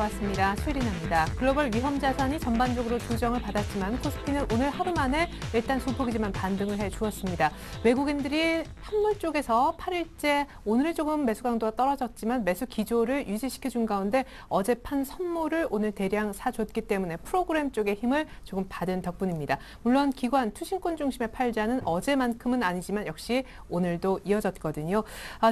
돌아왔습니다. 수일이나입니다. 글로벌 위험 자산이 전반적으로 조정을 받았지만 코스피는 오늘 하루 만에 일단 소폭이지만 반등을 해주었습니다. 외국인들이 현물 쪽에서 8일째 오늘은 조금 매수 강도가 떨어졌지만 매수 기조를 유지시켜준 가운데 어제 판 선물을 오늘 대량 사줬기 때문에 프로그램 쪽의 힘을 조금 받은 덕분입니다. 물론 기관, 투신권 중심의 팔자는 어제만큼은 아니지만 역시 오늘도 이어졌거든요.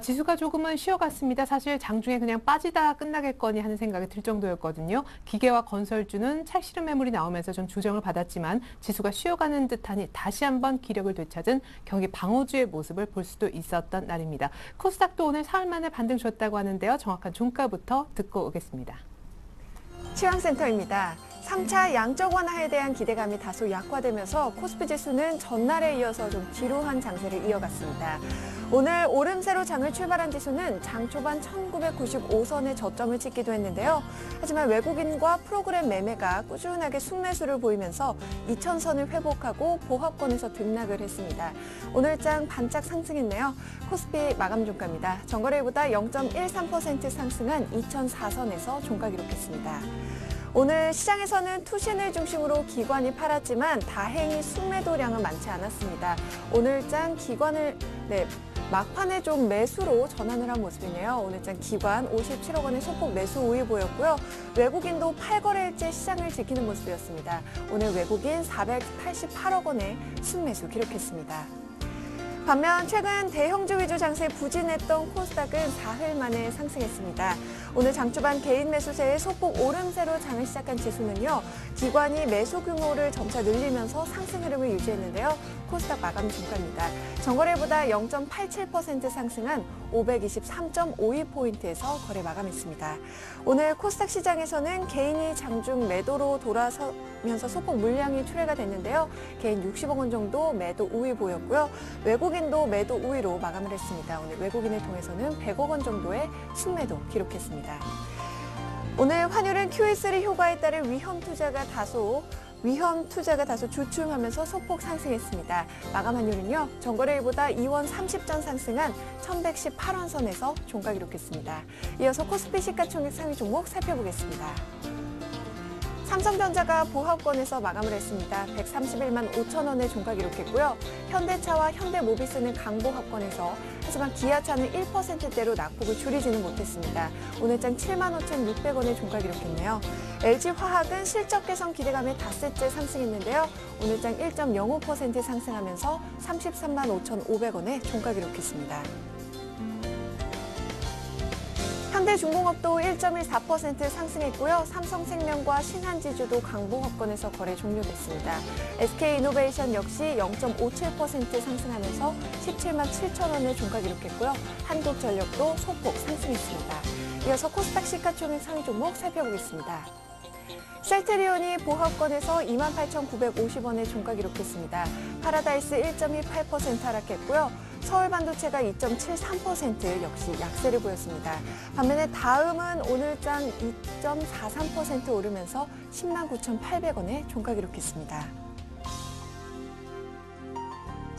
지수가 조금은 쉬어갔습니다. 사실 장중에 그냥 빠지다 끝나겠거니 하는 생각이 들 정도였거든요. 기계와 건설주는 찰실한 매물이 나오면서 좀 조정을 받았지만 지수가 쉬어가는 듯하니 다시 한번 기력을 되찾은 경기 방어주의 모습을 볼 수도 있었던 날입니다. 코스닥도 오늘 사흘 만에 반등 줬다고 하는데요. 정확한 종가부터 듣고 오겠습니다. 시황센터입니다. 3차 양적 완화에 대한 기대감이 다소 약화되면서 코스피 지수는 전날에 이어서 좀 지루한 장세를 이어갔습니다. 오늘 오름세로 장을 출발한 지수는 장 초반 1995선의 저점을 찍기도 했는데요. 하지만 외국인과 프로그램 매매가 꾸준하게 순매수를 보이면서 2000선을 회복하고 보합권에서 등락을 했습니다. 오늘 장 반짝 상승했네요. 코스피 마감 종가입니다. 전거래일보다 0.13% 상승한 2004선에서 종가 기록했습니다. 오늘 시장에서는 투신을 중심으로 기관이 팔았지만 다행히 순매도량은 많지 않았습니다. 오늘장 기관을 막판에 좀 매수로 전환을 한 모습이네요. 오늘장 기관 57억 원의 소폭 매수 우위 보였고요. 외국인도 8거래일째 시장을 지키는 모습이었습니다. 오늘 외국인 488억 원의 순매수 기록했습니다. 반면 최근 대형주 위주 장세에 부진했던 코스닥은 사흘 만에 상승했습니다. 오늘 장초반 개인 매수세의 소폭 오름세로 장을 시작한 지수는요. 기관이 매수 규모를 점차 늘리면서 상승 흐름을 유지했는데요. 코스닥 마감 종가입니다. 전거래보다 0.87% 상승한 523.52포인트에서 거래 마감했습니다. 오늘 코스닥 시장에서는 개인이 장중 매도로 돌아서면서 소폭 물량이 출회가 됐는데요. 개인 60억 원 정도 매도 우위 보였고요. 외국인도 매도 우위로 마감을 했습니다. 오늘 외국인을 통해서는 100억 원 정도의 순매도 기록했습니다. 오늘 환율은 QE3 효과에 따른 위험 투자가 다소 주춤하면서 소폭 상승했습니다. 마감 환율은요. 전거래일보다 2원 30전 상승한 1118원 선에서 종가 기록했습니다. 이어서 코스피 시가총액 상위 종목 살펴보겠습니다. 삼성전자가 보합권에서 마감을 했습니다. 131만 5천 원의 종가 기록했고요. 현대차와 현대모비스는 강보합권에서 하지만 기아차는 1%대로 낙폭을 줄이지는 못했습니다. 오늘장 7만 5,600원의 종가 기록했네요. LG화학은 실적 개선 기대감에 닷새째 상승했는데요. 오늘장 1.05% 상승하면서 33만 5,500원의 종가 기록했습니다. 현대중공업도 1.14% 상승했고요. 삼성생명과 신한지주도 강보합권에서 거래 종료됐습니다. SK이노베이션 역시 0.57% 상승하면서 17만 7천 원의 종가 기록했고요. 한국전력도 소폭 상승했습니다. 이어서 코스닥 시가총액 상위 종목 살펴보겠습니다. 셀트리온이 보합권에서 28,950원의 종가 기록했습니다. 파라다이스 1.28% 하락했고요. 서울반도체가 2.73% 역시 약세를 보였습니다. 반면에 다음은 오늘장 2.43% 오르면서 10만 9,800원에 종가 기록했습니다.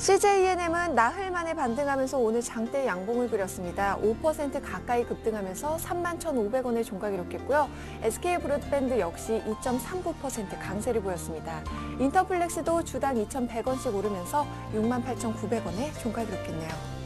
CJENM은 나흘 만에 반등하면서 오늘 장대 양봉을 그렸습니다. 5% 가까이 급등하면서 3만 1,500원의 종가 기록했고요. SK브로드밴드 역시 2.39% 강세를 보였습니다. 인터플렉스도 주당 2,100원씩 오르면서 6만 8,900원에 종가 기록했네요.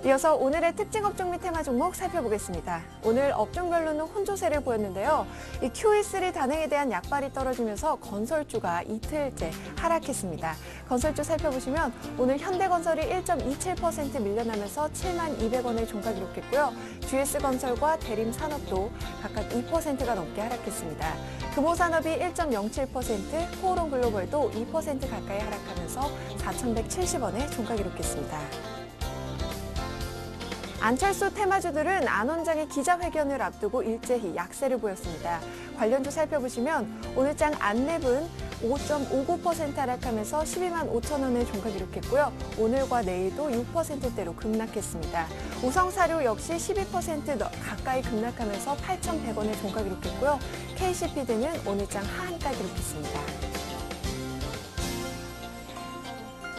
이어서 오늘의 특징 업종 및 테마 종목 살펴보겠습니다. 오늘 업종별로는 혼조세를 보였는데요. 이 QE3 단행에 대한 약발이 떨어지면서 건설주가 이틀째 하락했습니다. 건설주 살펴보시면 오늘 현대건설이 1.27% 밀려나면서 7만 200원의 종가 기록했고요. GS건설과 대림산업도 각각 2%가 넘게 하락했습니다. 금호산업이 1.07%, 코오롱글로벌도 2% 가까이 하락하면서 4,170원의 종가 기록했습니다. 안철수 테마주들은 안 원장의 기자회견을 앞두고 일제히 약세를 보였습니다. 관련주 살펴보시면 오늘장 안랩은 5.59% 하락하면서 12만 5천 원의 종가 기록했고요. 오늘과 내일도 6%대로 급락했습니다. 우성사료 역시 12% 가까이 급락하면서 8,100원의 종가 기록했고요. KCPD는 오늘장 하한가 기록했습니다.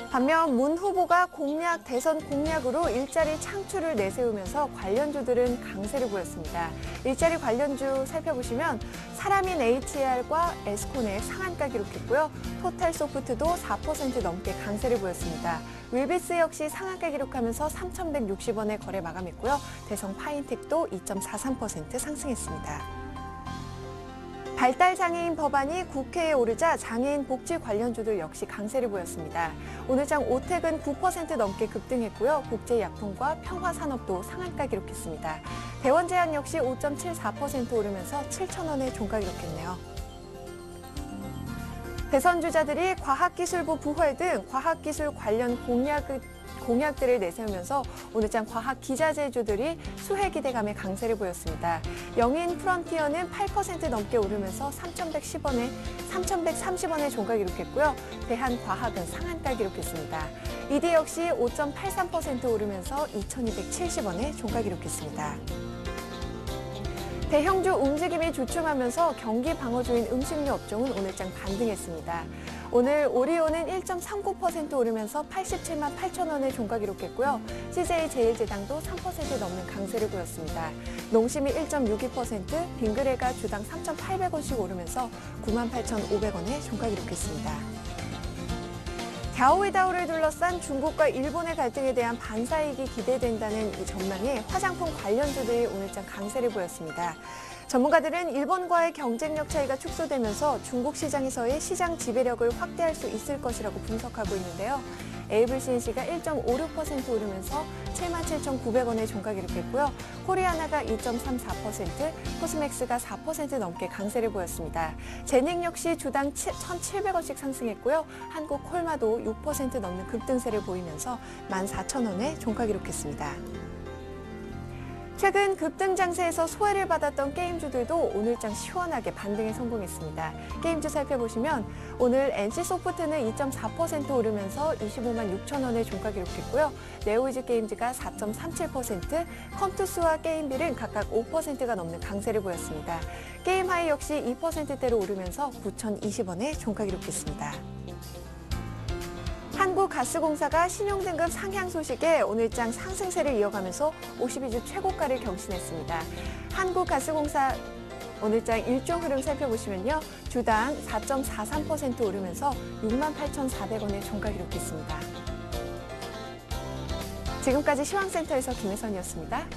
반면 문 후보가 대선 공약으로 일자리 창출을 내세우면서 관련주들은 강세를 보였습니다. 일자리 관련주 살펴보시면 사람인 HR과 에스코넥 상한가 기록했고요. 토탈소프트도 4% 넘게 강세를 보였습니다. 윌비스 역시 상한가 기록하면서 3,160원에 거래 마감했고요. 대성 파인텍도 2.43% 상승했습니다. 발달장애인 법안이 국회에 오르자 장애인 복지 관련주들 역시 강세를 보였습니다. 오늘장 오택은 9% 넘게 급등했고요. 국제약품과 평화산업도 상한가 기록했습니다. 대원제약 역시 5.74% 오르면서 7,000원에 종가 기록했네요. 대선 주자들이 과학기술부 부활 등 과학기술 관련 공약들을 내세우면서 오늘장 과학기자재주들이 수혜 기대감의 강세를 보였습니다. 영인 프론티어는 8% 넘게 오르면서 3,130원에 종가 기록했고요. 대한과학은 상한가 기록했습니다. 이디 역시 5.83% 오르면서 2,270원에 종가 기록했습니다. 대형주 움직임이 주춤하면서 경기 방어주인 음식료 업종은 오늘장 반등했습니다. 오늘 오리온은 1.39% 오르면서 87만 8천원에 종가 기록했고요. CJ제일제당도 3% 넘는 강세를 보였습니다. 농심이 1.62%, 빙그레가 주당 3,800원씩 오르면서 98,500원에 종가 기록했습니다. 갸오이다오를 둘러싼 중국과 일본의 갈등에 대한 반사이익이 기대된다는 이 전망에 화장품 관련주들이 오늘장 강세를 보였습니다. 전문가들은 일본과의 경쟁력 차이가 축소되면서 중국 시장에서의 시장 지배력을 확대할 수 있을 것이라고 분석하고 있는데요. 에이블CNC가 1.56% 오르면서 77,900원에 종가 기록했고요. 코리아나가 2.34%, 코스맥스가 4% 넘게 강세를 보였습니다. 제닝 역시 주당 1,700원씩 상승했고요. 한국콜마도 6% 넘는 급등세를 보이면서 14,000원에 종가 기록했습니다. 최근 급등 장세에서 소외를 받았던 게임주들도 오늘장 시원하게 반등에 성공했습니다. 게임주 살펴보시면 오늘 NC소프트는 2.4% 오르면서 25만 6천원에 종가 기록했고요. 네오이즈 게임즈가 4.37%, 컴투스와 게임빌은 각각 5%가 넘는 강세를 보였습니다. 게임하이 역시 2%대로 오르면서 9,020원에 종가 기록했습니다. 한국가스공사가 신용등급 상향 소식에 오늘장 상승세를 이어가면서 52주 최고가를 경신했습니다. 한국가스공사 오늘장 일종 흐름 살펴보시면요. 주당 4.43% 오르면서 68,400원에 종가 기록했습니다. 지금까지 시황센터에서 김혜선이었습니다.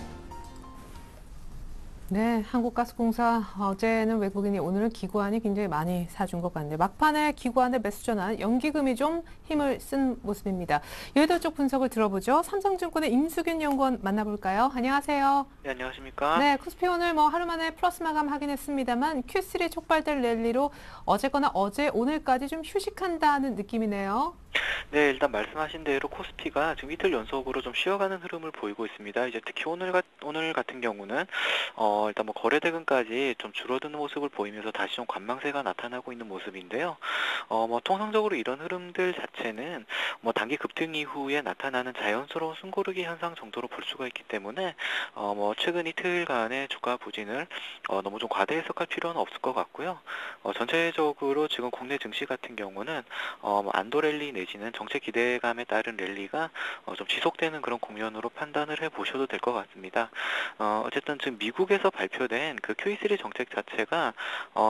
네, 한국가스공사 어제는 외국인이 오늘은 기관이 굉장히 많이 사준 것 같네요. 막판에 기관의 매수 전환, 연기금이 좀 힘을 쓴 모습입니다. 여의도 쪽 분석을 들어보죠. 삼성증권의 임수균 연구원 만나볼까요? 안녕하세요. 네, 안녕하십니까? 네, 코스피 오늘 하루 만에 플러스 마감 하긴 했습니다만 Q3 촉발될 랠리로 어제거나 오늘까지 좀 휴식한다는 느낌이네요. 네, 일단 말씀하신 대로 코스피가 지금 이틀 연속으로 좀 쉬어가는 흐름을 보이고 있습니다. 이제 특히 오늘 같은 경우는 일단 거래대금까지 좀 줄어드는 모습을 보이면서 다시 좀 관망세가 나타나고 있는 모습인데요. 통상적으로 이런 흐름들 자체는 단기 급등 이후에 나타나는 자연스러운 숨고르기 현상 정도로 볼 수가 있기 때문에 최근 이틀간의 주가 부진을 너무 좀 과대 해석할 필요는 없을 것 같고요. 전체적으로 지금 국내 증시 같은 경우는 안도 랠리 내지는 정책 기대감에 따른 랠리가 좀 지속되는 그런 국면으로 판단을 해보셔도 될 것 같습니다. 어쨌든 지금 미국에서 발표된 그 QE3 정책 자체가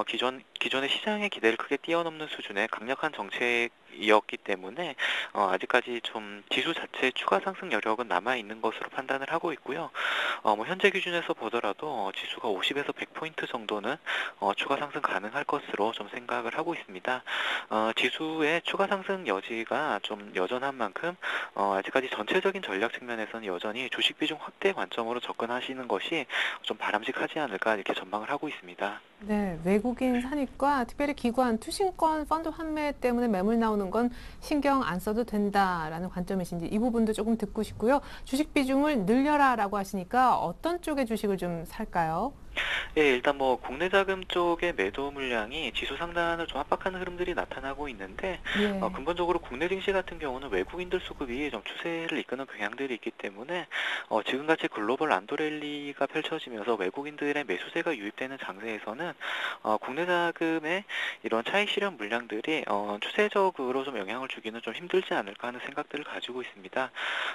기존의 시장의 기대를 크게 뛰어넘는 수준의 강력한 정책이었기 때문에 아직까지 좀 지수 자체의 추가 상승 여력은 남아 있는 것으로 판단을 하고 있고요. 현재 기준에서 보더라도 지수가 50에서 100포인트 정도는 추가 상승 가능할 것으로 좀 생각을 하고 있습니다. 지수의 추가 상승 여지가 좀 여전한 만큼 아직까지 전체적인 전략 측면에서는 여전히 주식 비중 확대 관점으로 접근하시는 것이 좀 바람직하지 않을까 이렇게 전망을 하고 있습니다. 네, 외국인 산입과 특별히 기관, 투신권, 펀드 환매 때문에 매물 나오는 건 신경 안 써도 된다라는 관점이신지 이 부분도 조금 듣고 싶고요. 주식 비중을 늘려라라고 하시니까 어떤 쪽의 주식을 좀 살까요? 예, 일단 뭐 국내 자금 쪽의 매도 물량이 지수 상단을 좀 압박하는 흐름들이 나타나고 있는데 예. 근본적으로 국내 증시 같은 경우는 외국인들 수급이 좀 추세를 이끄는 경향들이 있기 때문에 지금같이 글로벌 안도 랠리가 펼쳐지면서 외국인들의 매수세가 유입되는 장세에서는 국내 자금의 이런 차익 실현 물량들이 추세적으로 좀 영향을 주기는 좀 힘들지 않을까 하는 생각들을 가지고 있습니다.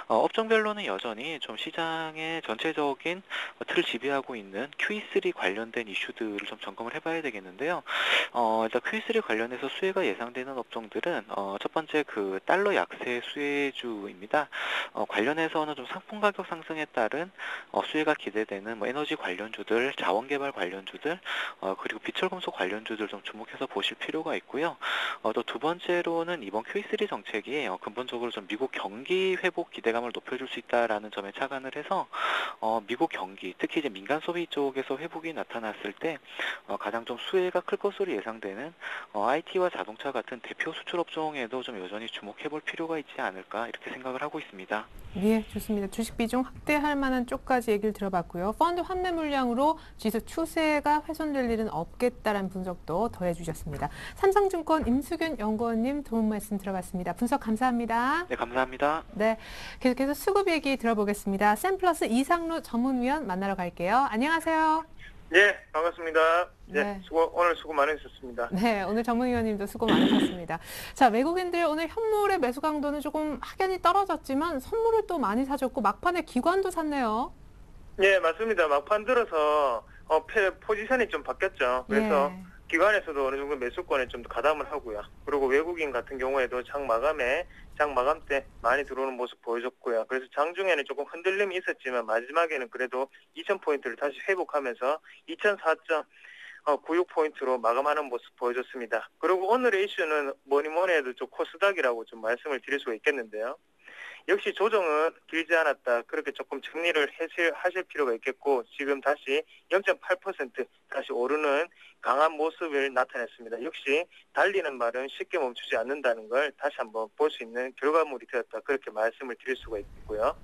업종별로는 여전히 좀 시장의 전체적인 틀을 지배하고 있는 QE3 관련된 이슈들을 좀 점검을 해봐야 되겠는데요. 일단 QE3 관련해서 수혜가 예상되는 업종들은 첫 번째 그 달러 약세 수혜주입니다. 관련해서는 좀 상품 가격 상승에 따른 수혜가 기대되는 뭐 에너지 관련주들, 자원개발 관련주들, 그리고 비철금속 관련주들 좀 주목해서 보실 필요가 있고요. 또 두 번째로는 이번 QE3 정책이 근본적으로 좀 미국 경기 회복 기대감을 높여줄 수 있다라는 점에 착안을 해서 미국 경기, 특히 이제 민간 소비 쪽에서 회복이 나타났을 때 가장 좀 수혜가 클 것으로 예상되는 IT와 자동차 같은 대표 수출 업종에도 좀 여전히 주목해볼 필요가 있지 않을까 이렇게 생각을 하고 있습니다. 예, 좋습니다. 주식 비중 확대할 만한 쪽까지 얘기를 들어봤고요. 펀드 환매 물량으로 지수 추세가 훼손될 일은 없겠다라는 분석도 더해주셨습니다. 삼성증권 임수균 연구원님 도움 말씀 들어봤습니다. 분석 감사합니다. 네, 감사합니다. 네, 계속해서 수급 얘기 들어보겠습니다. 샘플러스 이상루 전문위원 만나러 갈게요. 안녕하세요. 네, 반갑습니다. 네. 오늘 수고 많으셨습니다. 네, 오늘 전문위원님도 수고 많으셨습니다. 자, 외국인들 오늘 현물의 매수 강도는 조금 확연히 떨어졌지만 선물을 또 많이 사줬고 막판에 기관도 샀네요. 네, 맞습니다. 막판 들어서 포지션이 좀 바뀌었죠. 그래서 예. 기관에서도 어느 정도 매수권에 좀 가담을 하고요. 그리고 외국인 같은 경우에도 장 마감 때 많이 들어오는 모습 보여줬고요. 그래서 장중에는 조금 흔들림이 있었지만 마지막에는 그래도 2,000포인트를 다시 회복하면서 2,004.96포인트로 마감하는 모습 보여줬습니다. 그리고 오늘의 이슈는 뭐니 해도 좀 코스닥이라고 좀 말씀을 드릴 수가 있겠는데요. 역시 조정은 길지 않았다. 그렇게 조금 정리를 하실 필요가 있겠고 지금 다시 0.8% 다시 오르는 강한 모습을 나타냈습니다. 역시 달리는 말은 쉽게 멈추지 않는다는 걸 다시 한번 볼 수 있는 결과물이 되었다. 그렇게 말씀을 드릴 수가 있고요.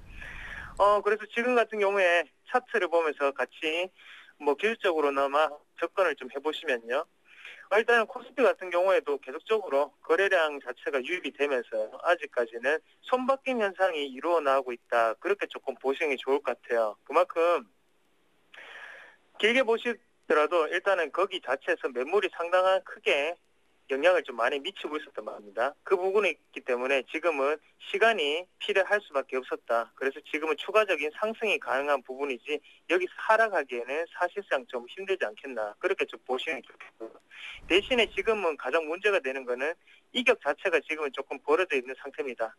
그래서 지금 같은 경우에 차트를 보면서 같이 기술적으로나마 접근을 좀 해보시면요. 일단은 코스피 같은 경우에도 계속적으로 거래량 자체가 유입이 되면서 아직까지는 손바뀜 현상이 이루어 나오고 있다. 그렇게 조금 보시는 게 좋을 것 같아요. 그만큼 길게 보시더라도 일단은 거기 자체에서 매물이 상당한 크게 영향을 좀 많이 미치고 있었단 말입니다. 그 부분이 있기 때문에 지금은 시간이 필요할 수밖에 없었다. 그래서 지금은 추가적인 상승이 가능한 부분이지 여기서 하락하기에는 사실상 좀 힘들지 않겠나. 그렇게 좀 보시면 좋겠고요. 대신에 지금은 가장 문제가 되는 거는 이격 자체가 지금은 조금 벌어져 있는 상태입니다.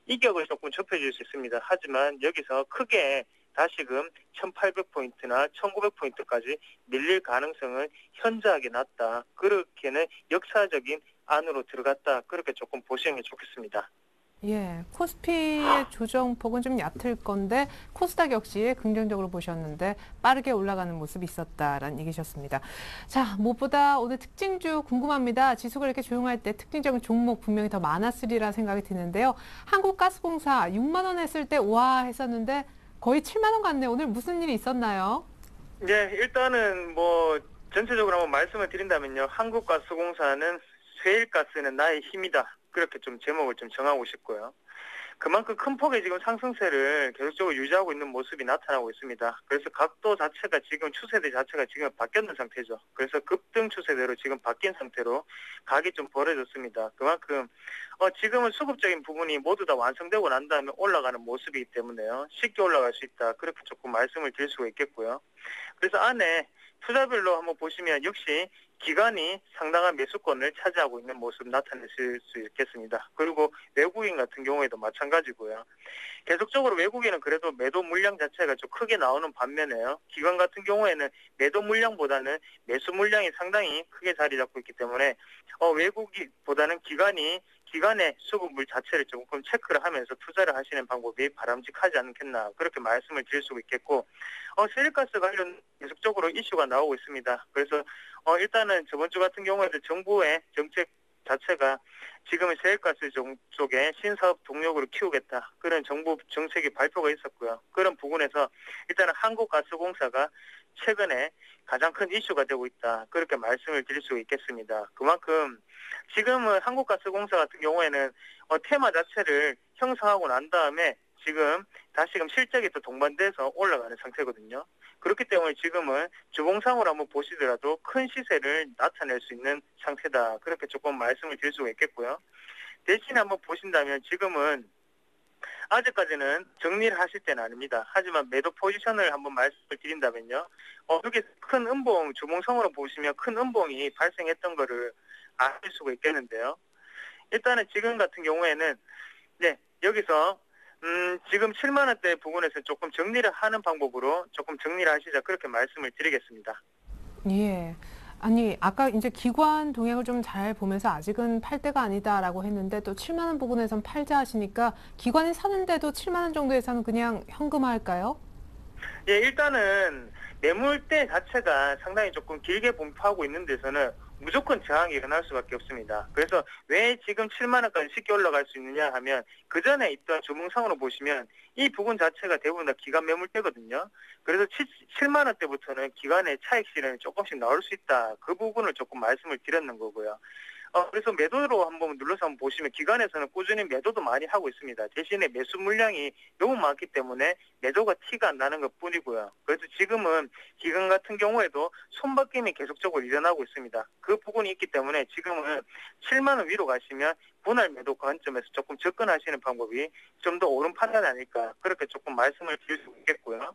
이격을 조금 좁혀질 수 있습니다. 하지만 여기서 크게 다시금 1,800포인트나 1,900포인트까지 밀릴 가능성은 현저하게 낮다. 그렇게는 역사적인 안으로 들어갔다. 그렇게 조금 보시는 게 좋겠습니다. 예, 코스피의 조정폭은 좀 얕을 건데 코스닥 역시 긍정적으로 보셨는데 빠르게 올라가는 모습이 있었다라는 얘기셨습니다. 자, 무엇보다 오늘 특징주 궁금합니다. 지수가 이렇게 조용할 때 특징적인 종목 분명히 더 많았으리라 생각이 드는데요. 한국가스공사 6만 원 했을 때 와 했었는데 거의 7만 원 갔네요. 오늘 무슨 일이 있었나요? 네, 일단은 전체적으로 한번 말씀을 드린다면요. 한국가스공사는 셰일가스는 나의 힘이다. 그렇게 좀 제목을 좀 정하고 싶고요. 그만큼 큰 폭의 지금 상승세를 계속적으로 유지하고 있는 모습이 나타나고 있습니다. 그래서 각도 자체가 지금 추세대 자체가 지금 바뀌었는 상태죠. 그래서 급등 추세대로 지금 바뀐 상태로 각이 좀 벌어졌습니다. 그만큼 지금은 수급적인 부분이 모두 다 완성되고 난 다음에 올라가는 모습이기 때문에요. 쉽게 올라갈 수 있다. 그렇게 조금 말씀을 드릴 수가 있겠고요. 그래서 안에 투자별로 한번 보시면 역시 기관이 상당한 매수권을 차지하고 있는 모습 나타내실 수 있겠습니다. 그리고 외국인 같은 경우에도 마찬가지고요. 계속적으로 외국인은 그래도 매도 물량 자체가 좀 크게 나오는 반면에요. 기관 같은 경우에는 매도 물량보다는 매수 물량이 상당히 크게 자리 잡고 있기 때문에 외국인보다는 기관의 수급물 자체를 조금 체크를 하면서 투자를 하시는 방법이 바람직하지 않겠나 그렇게 말씀을 드릴 수 있겠고 셰일가스 관련 계속적으로 이슈가 나오고 있습니다. 그래서 일단은 저번 주 같은 경우에도 정부의 정책 자체가 지금은 셰일가스 쪽에 신사업 동력으로 키우겠다. 그런 정부 정책의 발표가 있었고요. 그런 부분에서 일단은 한국가스공사가 최근에 가장 큰 이슈가 되고 있다. 그렇게 말씀을 드릴 수 있겠습니다. 그만큼 지금은 한국가스공사 같은 경우에는 테마 자체를 형성하고 난 다음에 지금 다시금 실적이 또 동반돼서 올라가는 상태거든요. 그렇기 때문에 지금은 주봉상으로 한번 보시더라도 큰 시세를 나타낼 수 있는 상태다. 그렇게 조금 말씀을 드릴 수가 있겠고요. 대신에 한번 보신다면 지금은 아직까지는 정리를 하실 때는 아닙니다. 하지만 매도 포지션을 한번 말씀을 드린다면요. 여기 큰 음봉, 주봉성으로 보시면 큰 음봉이 발생했던 거를 아실 수가 있겠는데요. 일단은 지금 같은 경우에는 네, 여기서 지금 7만 원대 부분에서 조금 정리를 하는 방법으로 조금 정리를 하시자 그렇게 말씀을 드리겠습니다. 예. 아니, 아까 이제 기관 동향을 좀 잘 보면서 아직은 팔 때가 아니다라고 했는데 또 7만 원 부근에선 팔자 하시니까 기관이 사는데도 7만 원 정도에서는 그냥 현금화할까요? 예, 일단은 매물대 자체가 상당히 조금 길게 분포하고 있는 데서는 무조건 저항이 일어날 수밖에 없습니다. 그래서 왜 지금 7만 원까지 쉽게 올라갈 수 있느냐 하면 그 전에 있던 주봉상으로 보시면 이 부분 자체가 대부분 다 기관 매물대거든요. 그래서 7만 원대부터는 기관의 차익 실현이 조금씩 나올 수 있다. 그 부분을 조금 말씀을 드렸는 거고요. 그래서 매도로 한번 눌러서 한번 보시면 기관에서는 꾸준히 매도도 많이 하고 있습니다. 대신에 매수 물량이 너무 많기 때문에 매도가 티가 안 나는 것 뿐이고요. 그래서 지금은 기관 같은 경우에도 손바뀜이 계속적으로 일어나고 있습니다. 그 부분이 있기 때문에 지금은 7만 원 위로 가시면 분할 매도 관점에서 조금 접근하시는 방법이 좀 더 옳은 판단이 아닐까 그렇게 조금 말씀을 드릴 수 있겠고요.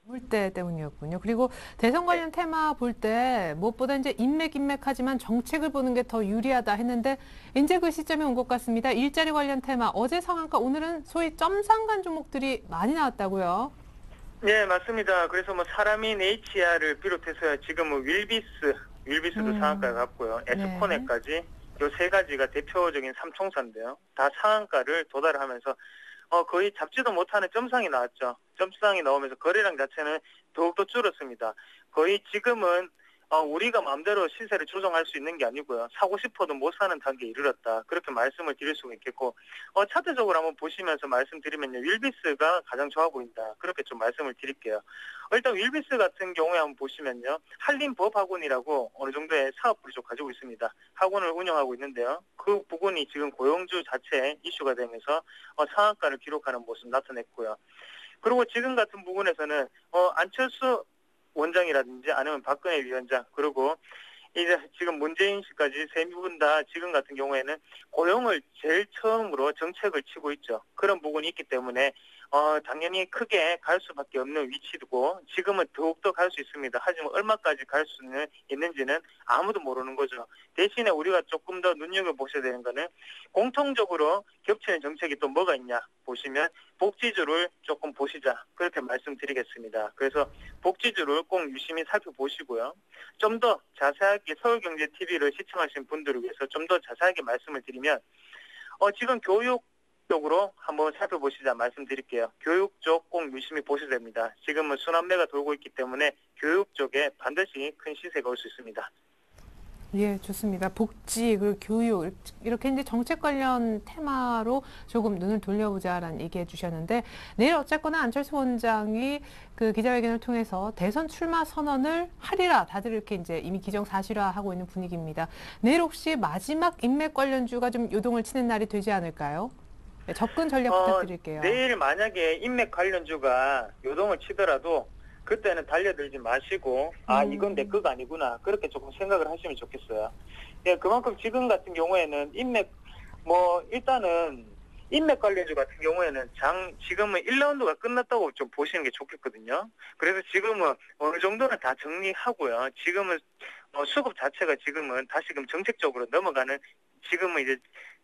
물때 때문이었군요. 그리고 대선 관련 테마 볼 때 무엇보다 이제 인맥하지만 정책을 보는 게 더 유리하다 했는데 이제 그 시점이 온 것 같습니다. 일자리 관련 테마 어제 상한가 오늘은 소위 점상간 종목들이 많이 나왔다고요. 네, 맞습니다. 그래서 뭐 사람인 HR을 비롯해서 지금은 윌비스도 상한가에 갔고요. 에스코네까지 이 세 가지가 대표적인 삼총사인데요. 다 상한가를 도달하면서 거의 잡지도 못하는 점상이 나왔죠. 점상이 나오면서 거래량 자체는 더욱더 줄었습니다. 거의 지금은 우리가 마음대로 시세를 조정할 수 있는 게 아니고요. 사고 싶어도 못 사는 단계에 이르렀다. 그렇게 말씀을 드릴 수가 있겠고 차트적으로 한번 보시면서 말씀드리면요. 윌비스가 가장 좋아 보인다. 그렇게 좀 말씀을 드릴게요. 일단 윌비스 같은 경우에 한번 보시면요. 한림법학원이라고 어느 정도의 사업부를 좀 가지고 있습니다. 학원을 운영하고 있는데요. 그 부분이 지금 고용주 자체에 이슈가 되면서 상한가를 기록하는 모습 나타냈고요. 그리고 지금 같은 부분에서는 안철수 원장이라든지 아니면 박근혜 위원장 그리고 이제 지금 문재인 씨까지 세 분 다 지금 같은 경우에는 고용을 제일 처음으로 정책을 치고 있죠. 그런 부분이 있기 때문에 당연히 크게 갈 수밖에 없는 위치고 지금은 더욱더 갈 수 있습니다. 하지만 얼마까지 갈 수는 있는지는 아무도 모르는 거죠. 대신에 우리가 조금 더 눈여겨보셔야 되는 거는 공통적으로 겹치는 정책이 또 뭐가 있냐 보시면 복지주를 조금 보시자 그렇게 말씀드리겠습니다. 그래서 복지주를 꼭 유심히 살펴보시고요. 좀 더 자세하게 서울경제TV를 시청하신 분들을 위해서 좀 더 자세하게 말씀을 드리면 지금 교육 쪽으로 한번 살펴보시자 말씀드릴게요. 교육 쪽 꼭 유심히 보셔야 됩니다. 지금은 순환매가 돌고 있기 때문에 교육 쪽에 반드시 큰 시세가 올 수 있습니다. 예, 좋습니다. 복지, 그리고 교육, 이렇게 이제 정책 관련 테마로 조금 눈을 돌려보자라는 얘기해 주셨는데, 내일 어쨌거나 안철수 원장이 그 기자회견을 통해서 대선 출마 선언을 하리라, 다들 이렇게 이제 이미 기정사실화하고 있는 분위기입니다. 내일 혹시 마지막 인맥 관련주가 좀 요동을 치는 날이 되지 않을까요? 네, 접근 전략 부탁드릴게요. 내일 만약에 인맥 관련주가 요동을 치더라도 그때는 달려들지 마시고 이건 내 거가 아니구나 그렇게 조금 생각을 하시면 좋겠어요. 예, 그만큼 지금 같은 경우에는 일단은 인맥 관련주 같은 경우에는 지금은 1라운드가 끝났다고 좀 보시는 게 좋겠거든요. 그래서 지금은 어느 정도는 다 정리하고요. 지금은 수급 자체가 지금은 다시금 정책적으로 넘어가는 지금은 이제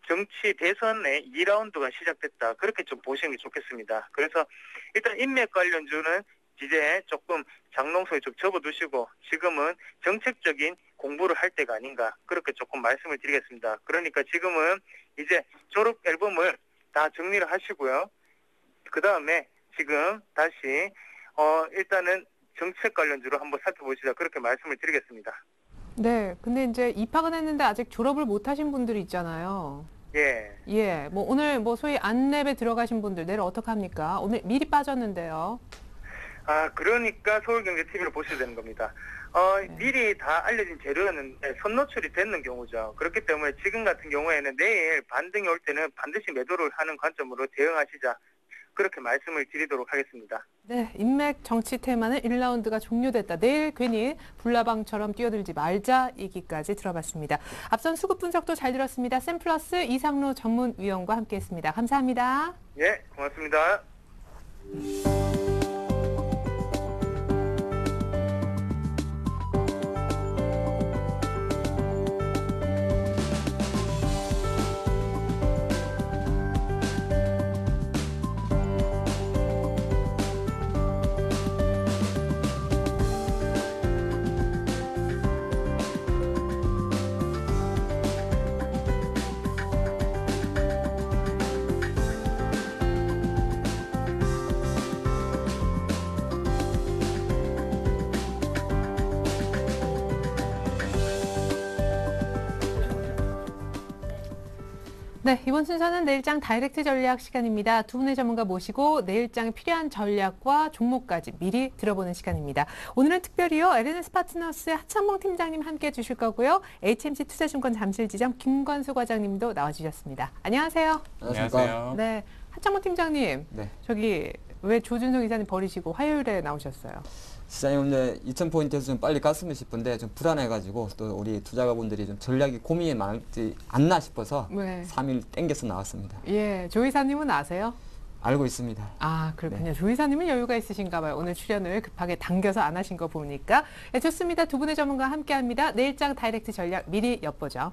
정치 대선의 2라운드가 시작됐다. 그렇게 좀 보시는 게 좋겠습니다. 그래서 일단 인맥 관련주는 이제 조금 장롱소에 좀 접어두시고 지금은 정책적인 공부를 할 때가 아닌가 그렇게 조금 말씀을 드리겠습니다. 그러니까 지금은 이제 졸업 앨범을 다 정리를 하시고요. 그 다음에 지금 다시 일단은 정책 관련주로 한번 살펴보시자 그렇게 말씀을 드리겠습니다. 네, 근데 이제 입학은 했는데 아직 졸업을 못 하신 분들이 있잖아요. 예, 오늘 소위 안랩에 들어가신 분들 내일 어떡합니까? 오늘 미리 빠졌는데요. 그러니까 서울경제TV를 보셔야 되는 겁니다. 미리 다 알려진 재료였는데 선노출이 되는 경우죠. 그렇기 때문에 지금 같은 경우에는 내일 반등이 올 때는 반드시 매도를 하는 관점으로 대응하시자. 그렇게 말씀을 드리도록 하겠습니다. 네, 인맥 정치 테마는 1라운드가 종료됐다. 내일 괜히 불나방처럼 뛰어들지 말자 얘기까지 들어봤습니다. 앞선 수급 분석도 잘 들었습니다. 샘플러스 이상로 전문위원과 함께했습니다. 감사합니다. 예, 고맙습니다. 네, 이번 순서는 내일장 다이렉트 전략 시간입니다. 두 분의 전문가 모시고 내일장에 필요한 전략과 종목까지 미리 들어보는 시간입니다. 오늘은 특별히요, LNS 파트너스의 하창봉 팀장님 함께해 주실 거고요. HMC 투자증권 잠실지점 김관수 과장님도 나와주셨습니다. 안녕하세요. 안녕하세요. 네, 하창봉 팀장님, 네. 저기 왜 조준석 이사님 버리시고 화요일에 나오셨어요? 시장이 오늘 2,000포인트에서 좀 빨리 갔으면 싶은데 좀 불안해가지고 또 우리 투자가분들이 좀 전략이 고민이 많지 않나 싶어서 네. 3일 땡겨서 나왔습니다. 예, 조 이사님은 아세요? 알고 있습니다. 아, 그렇군요. 네. 조 이사님은 여유가 있으신가 봐요. 오늘 출연을 급하게 당겨서 안 하신 거 보니까. 네, 좋습니다. 두 분의 전문가와 함께합니다. 내일장 다이렉트 전략 미리 엿보죠.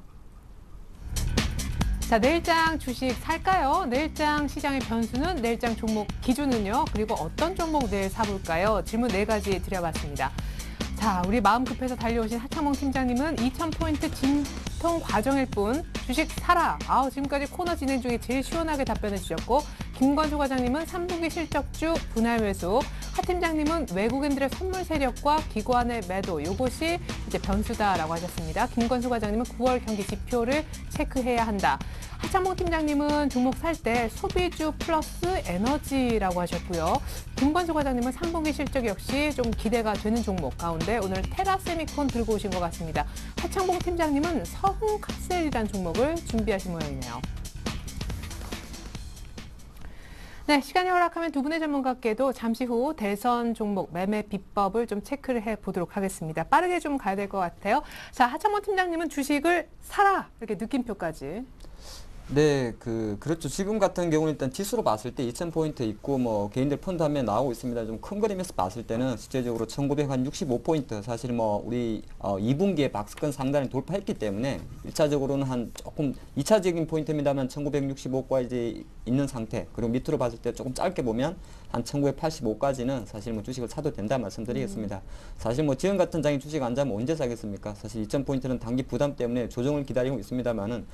자, 내일장 주식 살까요? 내일장 시장의 변수는, 내일장 종목 기준은요? 그리고 어떤 종목 내일 사볼까요? 질문 4가지 드려봤습니다. 자, 우리 마음 급해서 달려오신 하창봉 팀장님은 2,000포인트 진통 과정일 뿐 주식 사라. 지금까지 코너 진행 중에 제일 시원하게 답변해 주셨고, 김관수 과장님은 3분기 실적주 분할 매수, 하 팀장님은 외국인들의 선물 세력과 기관의 매도, 요것이 이제 변수다라고 하셨습니다. 김관수 과장님은 9월 경기 지표를 체크해야 한다. 하창봉 팀장님은 종목 살 때 소비주 플러스 에너지라고 하셨고요. 김관수 과장님은 3분기 실적 역시 좀 기대가 되는 종목 가운데 오늘 테라세미콘 들고 오신 것 같습니다. 하창봉 팀장님은 서흥카셀이라는 종목을 준비하신 모양이네요. 네, 시간이 허락하면 두 분의 전문가께도 잠시 후 대선 종목 매매 비법을 좀 체크를 해보도록 하겠습니다. 빠르게 좀 가야 될 것 같아요. 자, 하창봉 팀장님은 주식을 사라, 이렇게 느낌표까지. 네, 그렇죠. 지금 같은 경우는 일단 지수로 봤을 때 2,000포인트 있고, 뭐, 개인들 펀드 화면에 나오고 있습니다. 좀 큰 그림에서 봤을 때는 실제적으로 1,965포인트, 사실 뭐, 우리, 2분기에 박스권 상단을 돌파했기 때문에 1차적으로는 한 조금 2차적인 포인트입니다만 1,965까지 있는 상태. 그리고 밑으로 봤을 때 조금 짧게 보면 한 1,985까지는 사실 뭐 주식을 사도 된다 말씀드리겠습니다. 사실 뭐 지금 같은 장에 주식 안 사면 언제 사겠습니까? 사실 2,000포인트는 단기 부담 때문에 조정을 기다리고 있습니다만은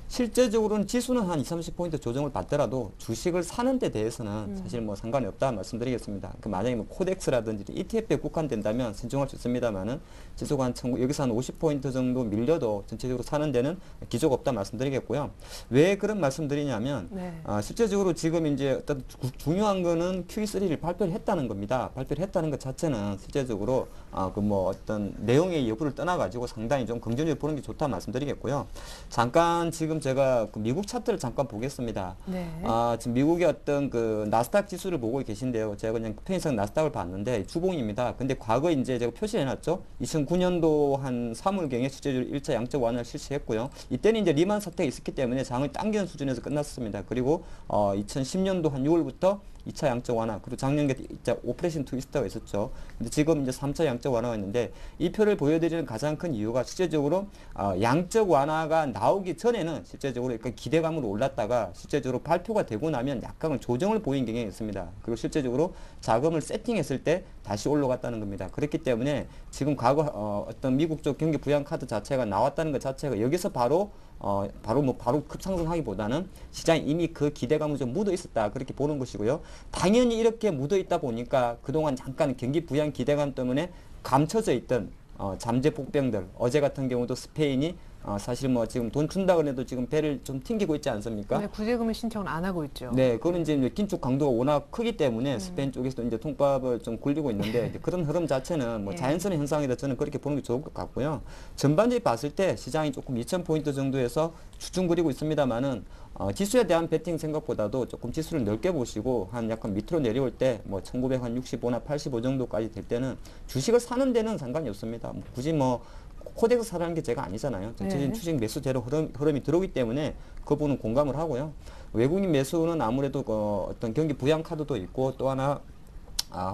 실제적으로는 지수는 한 20, 30포인트 조정을 받더라도 주식을 사는 데 대해서는 사실 뭐 상관이 없다 말씀드리겠습니다. 만약에 뭐 코덱스라든지 ETF에 국한된다면 신중할 수 있습니다만은 지수가 여기서 한 50포인트 정도 밀려도 전체적으로 사는 데는 기조가 없다 말씀드리겠고요. 왜 그런 말씀드리냐면, 네. 실제적으로 지금 이제 어떤 중요한 거는 QE3를 발표를 했다는 겁니다. 발표를 했다는 것 자체는 실제적으로 뭐 어떤 내용의 여부를 떠나가지고 상당히 좀 긍정적으로 보는 게 좋다 말씀드리겠고요. 잠깐 지금 제가 미국 차트를 잠깐 보겠습니다. 네. 지금 미국의 어떤 나스닥 지수를 보고 계신데요. 제가 그냥 편의상 나스닥을 봤는데 주봉입니다. 근데 과거 이제 제가 표시해놨죠. 2009년도 한 3월경에 실제적으로 1차 양적 완화를 실시했고요. 이때는 이제 리만 사태가 있었기 때문에 장을 당기는 수준에서 끝났습니다. 그리고 2010년도 한 6월부터 2차 양적 완화, 그리고 작년에 오퍼레이션 트위스터가 있었죠. 근데 지금 이제 3차 양적 완화가 있는데, 이 표를 보여드리는 가장 큰 이유가 실제적으로 양적 완화가 나오기 전에는 실제적으로 약간 기대감으로 올랐다가 실제적으로 발표가 되고 나면 약간은 조정을 보인 경향이 있습니다. 그리고 실제적으로 자금을 세팅했을 때 다시 올라갔다는 겁니다. 그렇기 때문에 지금 과거 어떤 미국 쪽 경기 부양 카드 자체가 나왔다는 것 자체가 여기서 바로 급상승하기보다는 시장에 이미 그 기대감이 좀 묻어 있었다, 그렇게 보는 것이고요. 당연히 이렇게 묻어 있다 보니까 그동안 잠깐 경기 부양 기대감 때문에 감춰져 있던 잠재 복병들, 어제 같은 경우도 스페인이 사실 뭐 지금 돈 준다 그래도 지금 배를 좀 튕기고 있지 않습니까? 네, 구제금을 신청을 안 하고 있죠. 네, 그거는 이제 긴축 강도가 워낙 크기 때문에 스페인 쪽에서도 이제 통밥을 좀 굴리고 있는데 이제 그런 흐름 자체는 뭐 예. 자연스러운 현상이라 저는 그렇게 보는 게 좋을 것 같고요. 전반적으로 봤을 때 시장이 조금 2,000포인트 정도에서 추중거리고 있습니다만은 지수에 대한 베팅 생각보다도 조금 지수를 넓게 보시고 한 약간 밑으로 내려올 때 뭐 1965나 85 정도까지 될 때는 주식을 사는 데는 상관이 없습니다. 뭐 굳이 뭐 코덱스 사라는 게 제가 아니잖아요. 전체적인 네. 주식 매수대로 흐름이 들어오기 때문에 그 부분은 공감을 하고요. 외국인 매수는 아무래도 어떤 경기 부양 카드도 있고 또 하나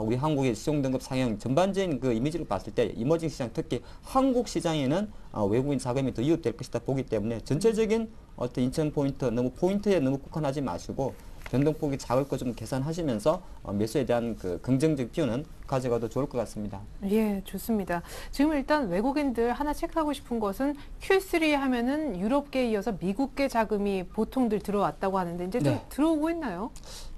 우리 한국의 시종등급 상향 전반적인 그 이미지를 봤을 때 이머징 시장 특히 한국 시장에는 외국인 자금이 더 유입될 것이다 보기 때문에 전체적인 어떤 인천 포인트 너무 포인트에 너무 국한하지 마시고 변동폭이 작을 거 좀 계산하시면서 매수에 대한 그 긍정적 기운은 가져가도 좋을 것 같습니다. 예, 좋습니다. 지금 일단 외국인들 하나 체크하고 싶은 것은 Q3 하면은 유럽계에 이어서 미국계 자금이 보통들 들어왔다고 하는데 이제 좀 네. 들어오고 있나요?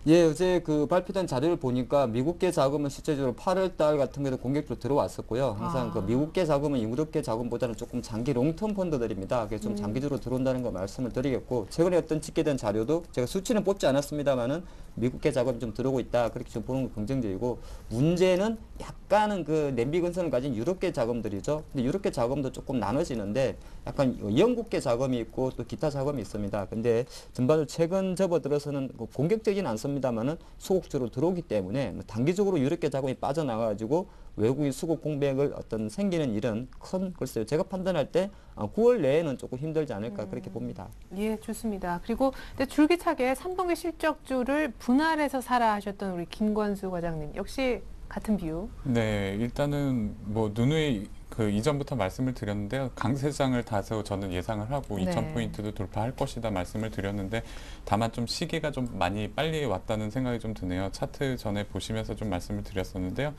예, 어제 그 발표된 자료를 보니까 미국계 자금은 실제적으로 8월 달 같은 경우도 공격적으로 들어왔었고요. 항상 그 미국계 자금은 유럽계 자금보다는 조금 장기 롱텀 펀드들입니다. 그래서 좀 장기적으로 들어온다는 거 말씀을 드리겠고, 최근에 어떤 집계된 자료도 제가 수치는 뽑지 않았습니다만은 미국계 자금이 좀 들어오고 있다. 그렇게 좀 보는 거 긍정적이고, 문제는 약간은 그 냄비 근성을 가진 유럽계 자금들이죠. 근데 유럽계 자금도 조금 나눠지는데 약간 영국계 자금이 있고 또 기타 자금이 있습니다. 근데 전반적으로 최근 접어들어서는 공격적이진 않습니다만은 수급주로 들어오기 때문에 단기적으로 유럽계 자금이 빠져나가가지고 외국인 수급 공백을 어떤 생기는 일은 글쎄요. 제가 판단할 때 9월 내에는 조금 힘들지 않을까 그렇게 봅니다. 예, 좋습니다. 그리고 근데 줄기차게 3분기 실적주를 분할해서 사라 하셨던 우리 김관수 과장님 역시 같은 비유. 네, 일단은 뭐 누누이 그 이전부터 말씀을 드렸는데요. 강세장을 다소 저는 예상을 하고 네. 2,000포인트도 돌파할 것이다 말씀을 드렸는데 다만 좀 시기가 좀 많이 빨리 왔다는 생각이 좀 드네요. 차트 전에 보시면서 좀 말씀을 드렸었는데요.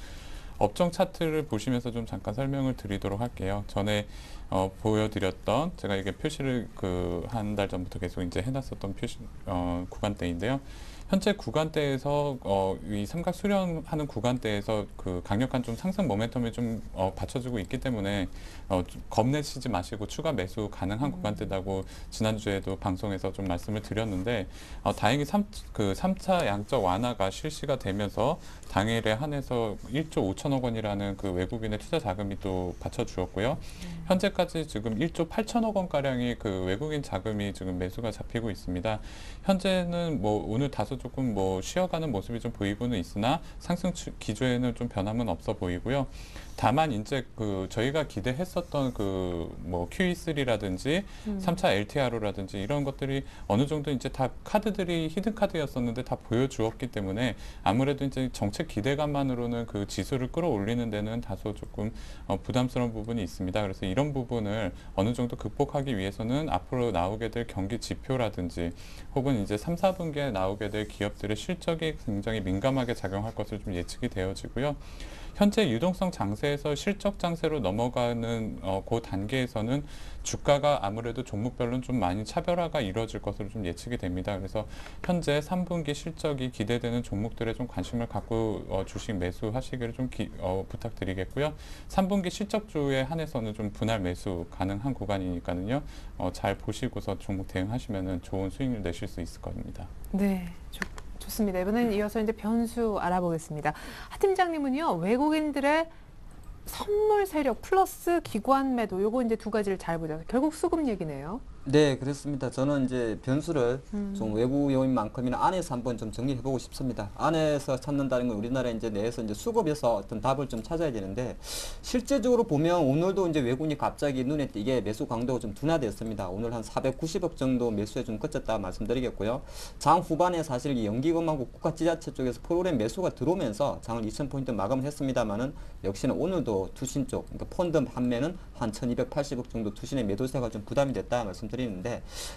업종 차트를 보시면서 좀 잠깐 설명을 드리도록 할게요. 전에 보여드렸던 제가 이게 표시를 그 한 달 전부터 계속 이제 해놨었던 표시 구간대인데요. 현재 구간대에서 이 삼각 수렴하는 구간대에서 그 강력한 좀 상승 모멘텀이 좀 받쳐주고 있기 때문에 겁내시지 마시고 추가 매수 가능한 구간대라고 지난주에도 방송에서 좀 말씀을 드렸는데 다행히 3차 양적 완화가 실시가 되면서 당일에 한해서 1조 5천억 원이라는 그 외국인의 투자 자금이 또 받쳐주었고요. 현재까지 지금 1조 8천억 원가량의 그 외국인 자금이 지금 매수가 잡히고 있습니다. 현재는 뭐 오늘 다소 조금 뭐 쉬어가는 모습이 좀 보이고는 있으나 상승 기조에는 좀 변함은 없어 보이고요. 다만 이제 그 저희가 기대했었던 그 뭐 QE3라든지 3차 LTRO라든지 이런 것들이 어느 정도 이제 다 카드들이 히든 카드였었는데 다 보여주었기 때문에 아무래도 이제 정책 기대감만으로는 그 지수를 끌어올리는 데는 다소 조금 부담스러운 부분이 있습니다. 그래서 이런 부분을 어느 정도 극복하기 위해서는 앞으로 나오게 될 경기 지표라든지 혹은 이제 3, 4분기에 나오게 될 기업들의 실적이 굉장히 민감하게 작용할 것으로 좀 예측이 되어지고요. 현재 유동성 장세에서 실적 장세로 넘어가는 그 단계에서는 주가가 아무래도 종목별로는 좀 많이 차별화가 이루어질 것으로 좀 예측이 됩니다. 그래서 현재 3분기 실적이 기대되는 종목들에 좀 관심을 갖고 주식 매수하시기를 좀 부탁드리겠고요. 3분기 실적주에 한해서는 좀 분할 매수 가능한 구간이니까요. 잘 보시고서 종목 대응하시면 좋은 수익률 내실 수 있을 겁니다. 네, 좋습니다. 이번엔 이어서 이제 변수 알아보겠습니다. 하 팀장님은요, 외국인들의 선물 세력 플러스 기관 매도 요거 이제 두 가지를 잘 보죠. 결국 수급 얘기네요. 네, 그렇습니다. 저는 이제 변수를 좀 외부 요인만큼이나 안에서 한번 좀 정리해보고 싶습니다. 안에서 찾는다는 건 우리나라 이제 내에서 이제 수급에서 어떤 답을 좀 찾아야 되는데, 실제적으로 보면 오늘도 이제 외국인이 갑자기 눈에 띄게 매수 강도가 좀 둔화됐습니다. 오늘 한 490억 정도 매수에 좀 그쳤다 말씀드리겠고요. 장 후반에 사실 이 연기금하고 국가지자체 쪽에서 프로그램 매수가 들어오면서 장을 2,000포인트 마감을 했습니다만은 역시나 오늘도 투신 쪽, 그러니까 펀드 판매는 한 1,280억 정도 투신의 매도세가 좀 부담이 됐다 말씀드리는데,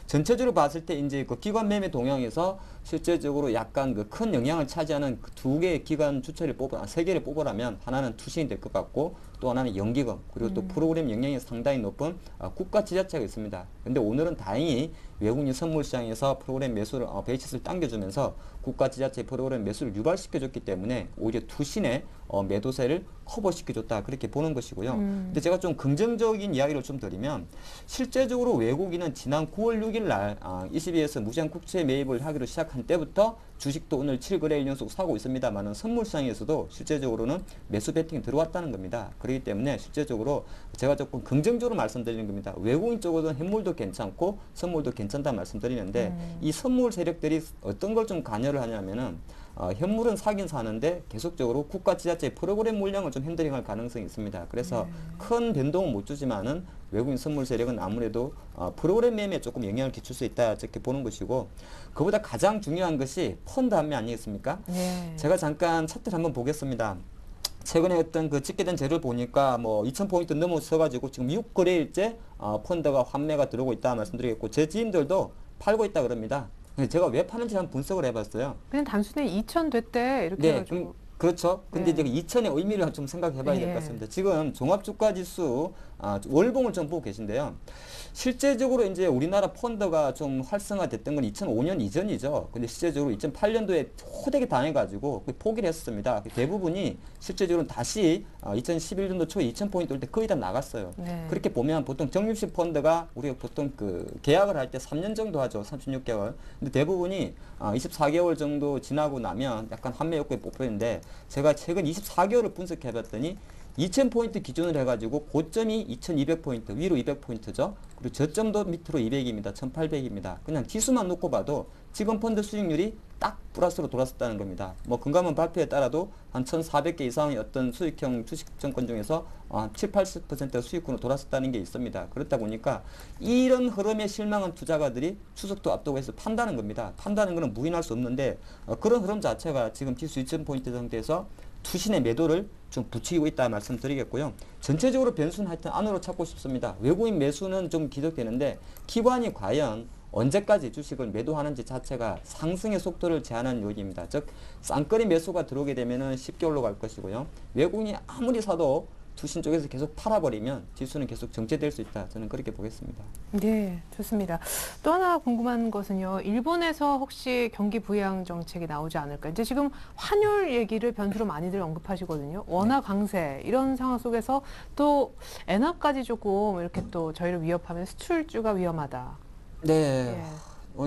전체적으로 봤을 때 이제 그 기관 매매 동향에서 실제적으로 약간 그 큰 영향을 차지하는 그 두 개의 기관 주체를 세 개를 뽑으라면 하나는 투신이 될 것 같고 또 하나는 연기금, 그리고 또 프로그램 영향이 상당히 높은 국가 지자체가 있습니다. 근데 오늘은 다행히 외국인 선물 시장에서 프로그램 매수를 베이시스를 당겨주면서 국가 지자체 프로그램 매수를 유발시켜줬기 때문에 오히려 투신의 매도세를 커버시켜줬다, 그렇게 보는 것이고요. 근데 제가 좀 긍정적인 이야기를 좀 드리면, 실제적으로 외국인은 지난 9월 6일 날 ECB에서 무제한 국채 매입을 하기로 시작한 때부터 주식도 오늘 7거래일 연속 사고 있습니다만은 선물 시장에서도 실제적으로는 매수 배팅이 들어왔다는 겁니다. 그렇기 때문에 실제적으로 제가 조금 긍정적으로 말씀드리는 겁니다. 외국인 쪽으로는 현물도 괜찮고 선물도 괜찮다 말씀드리는데, 이 선물 세력들이 어떤 걸 좀 관여를 하냐면은 현물은 사긴 사는데 계속적으로 국가 지자체 프로그램 물량을 좀 핸들링할 가능성이 있습니다. 그래서 큰 변동은 못 주지만은 외국인 선물 세력은 아무래도 프로그램 매매에 조금 영향을 끼칠 수 있다, 이렇게 보는 것이고, 그보다 가장 중요한 것이 펀드 한매 아니겠습니까? 제가 잠깐 차트를 한번 보겠습니다. 최근에 어떤 그 집계된 재료를 보니까 뭐 2,000포인트 넘어서가지고 지금 6거래일째 펀드가 환매가 들어오고 있다 말씀드리겠고, 제 지인들도 팔고 있다 그럽니다. 제가 왜 파는지 한번 분석을 해봤어요. 그냥 단순히 2,000 됐대 이렇게 네, 해가지고. 그렇죠. 근데 네. 이제 2,000의 의미를 좀 생각해 봐야 될 것 같습니다. 지금 종합주가지수 월봉을 좀 보고 계신데요. 실제적으로 이제 우리나라 펀드가 좀 활성화됐던 건 2005년 이전이죠. 근데 실제적으로 2008년도에 호되게 당해가지고 포기를 했습니다. 대부분이 실제적으로 다시 2011년도 초에 2,000포인트 올 때 거의 다 나갔어요. 네. 그렇게 보면 보통 적립식 펀드가 우리가 보통 그 계약을 할 때 3년 정도 하죠. 36개월. 근데 대부분이 24개월 정도 지나고 나면 약간 환매 욕구에 뽑히는데, 제가 최근 24개월을 분석해 봤더니 2,000포인트 기준으로 해가지고 고점이 2,200포인트, 위로 200포인트죠. 그리고 저점도 밑으로 200입니다. 1,800입니다. 그냥 지수만 놓고 봐도 지금 펀드 수익률이 딱 플러스로 돌았었다는 겁니다. 뭐 금감원 발표에 따라도 한 1,400개 이상의 어떤 수익형 주식증권 중에서 7, 80% 수익으로 돌았었다는 게 있습니다. 그렇다 보니까 이런 흐름에 실망한 투자가들이 추석도 앞두고 해서 판다는 겁니다. 판다는 것은 부인할 수 없는데, 그런 흐름 자체가 지금 지수 2,000포인트 상태에서 투신의 매도를 좀 부추기고 있다 말씀드리겠고요. 전체적으로 변수는 하여튼 안으로 찾고 싶습니다. 외국인 매수는 좀 기록되는데, 기관이 과연 언제까지 주식을 매도하는지 자체가 상승의 속도를 제한하는 요인입니다. 즉 쌍거리 매수가 들어오게 되면은 10개월로 갈 것이고요. 외국인이 아무리 사도 투신 쪽에서 계속 팔아버리면 지수는 계속 정체될 수 있다, 저는 그렇게 보겠습니다. 네, 좋습니다. 또 하나 궁금한 것은요, 일본에서 혹시 경기 부양 정책이 나오지 않을까? 이제 지금 환율 얘기를 변수로 많이들 언급하시거든요. 원화 강세 이런 상황 속에서 또 엔화까지 조금 이렇게 또 저희를 위협하면 수출주가 위험하다. 네. 예.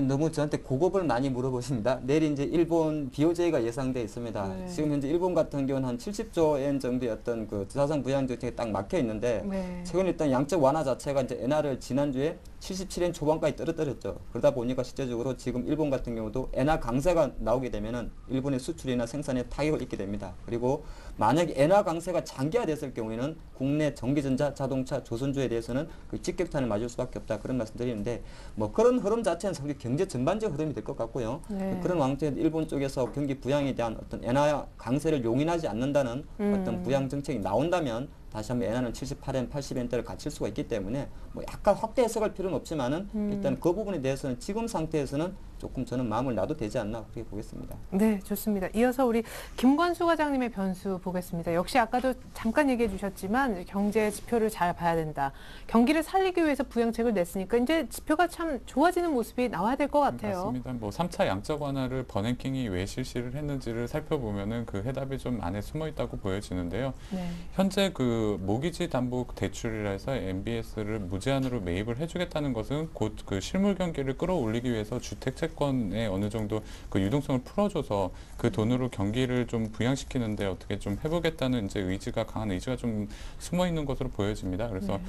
너무 저한테 고급을 많이 물어보십니다. 내일 이제 일본 BOJ가 예상돼 있습니다. 네. 지금 현재 일본 같은 경우는 한 70조 엔 정도의 어떤 그 자산 부양 정책에 딱 막혀 있는데, 네. 최근 일단 양적 완화 자체가 이제 엔화를 지난주에 77엔 초반까지 떨어뜨렸죠. 그러다 보니까 실제적으로 지금 일본 같은 경우도 엔화 강세가 나오게 되면은 일본의 수출이나 생산에 타격을 입게 됩니다. 그리고 만약에 엔화 강세가 장기화됐을 경우에는 국내 전기전자, 자동차, 조선주에 대해서는 그 직격탄을 맞을 수밖에 없다, 그런 말씀드리는데, 뭐 그런 흐름 자체는 사실 경제 전반적 흐름이 될 것 같고요. 네. 그런 왕태에 일본 쪽에서 경기 부양에 대한 어떤 엔화 강세를 용인하지 않는다는 어떤 부양 정책이 나온다면 다시 한번 엔화는 78엔, 80엔대를 갇힐 수가 있기 때문에 뭐 약간 확대 해석할 필요는 없지만은 일단 그 부분에 대해서는 지금 상태에서는 조금 저는 마음을 놔도 되지 않나, 그렇게 보겠습니다. 네, 좋습니다. 이어서 우리 김관수 과장님의 변수 보겠습니다. 역시 아까도 잠깐 얘기해 주셨지만 경제 지표를 잘 봐야 된다. 경기를 살리기 위해서 부양책을 냈으니까 이제 지표가 참 좋아지는 모습이 나와야 될 것 같아요. 맞습니다. 뭐 3차 양적 완화를 버냉킹이 왜 실시를 했는지를 살펴보면은 그 해답이 좀 안에 숨어 있다고 보여지는데요. 네. 현재 그 모기지 담보 대출이라 해서 MBS를 무제한으로 매입을 해주겠다는 것은 곧 그 실물 경기를 끌어올리기 위해서 주택 채권에 어느 정도 그 유동성을 풀어줘서 그 돈으로 경기를 좀 부양시키는데 어떻게 좀 해보겠다는 이제 의지가, 강한 의지가 좀 숨어 있는 것으로 보여집니다. 그래서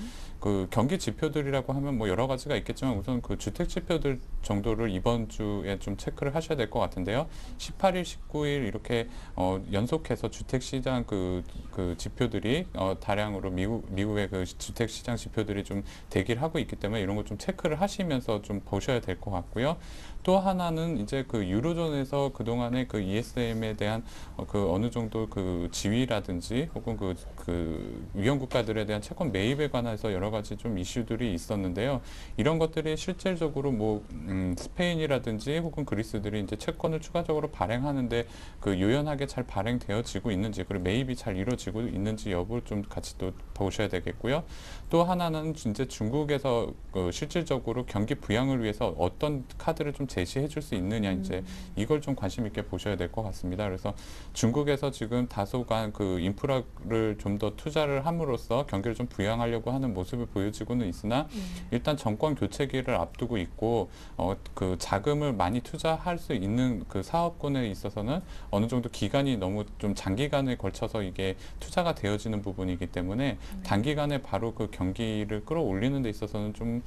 그 경기 지표들이라고 하면 뭐 여러 가지가 있겠지만 우선 그 주택 지표들 정도를 이번 주에 좀 체크를 하셔야 될 것 같은데요. 18일, 19일 이렇게 연속해서 주택 시장 그 지표들이 다량으로 미국의 그 주택 시장 지표들이 좀 대기를 하고 있기 때문에 이런 거 좀 체크를 하시면서 좀 보셔야 될 것 같고요. 또 하나는 이제 그 유로존에서 그동안에 그 ESM에 대한 그 어느 정도 그 지위라든지 혹은 그 위험 국가들에 대한 채권 매입에 관해서 여러 가지 좀 이슈들이 있었는데요. 이런 것들이 실질적으로 뭐 스페인이라든지 혹은 그리스들이 이제 채권을 추가적으로 발행하는데 그 유연하게 잘 발행되어지고 있는지, 그리고 매입이 잘 이루어지고 있는지 여부를 좀 같이 또 보셔야 되겠고요. 또 하나는 이제 중국에서 실질적으로 경기 부양을 위해서 어떤 카드를 좀 제시해 줄 수 있느냐, 이제 이걸 좀 관심 있게 보셔야 될 것 같습니다. 그래서 중국에서 지금 다소간 그 인프라를 좀 더 투자를 함으로써 경기를 좀 부양하려고 하는 모습을 보여지고는 있으나 일단 정권 교체기를 앞두고 있고 그 자금을 많이 투자할 수 있는 그 사업군에 있어서는 어느 정도 기간이 너무 좀 장기간에 걸쳐서 이게 투자가 되어지는 부분이기 때문에 단기간에 바로 그 경기를 끌어올리는 데 있어서는 좀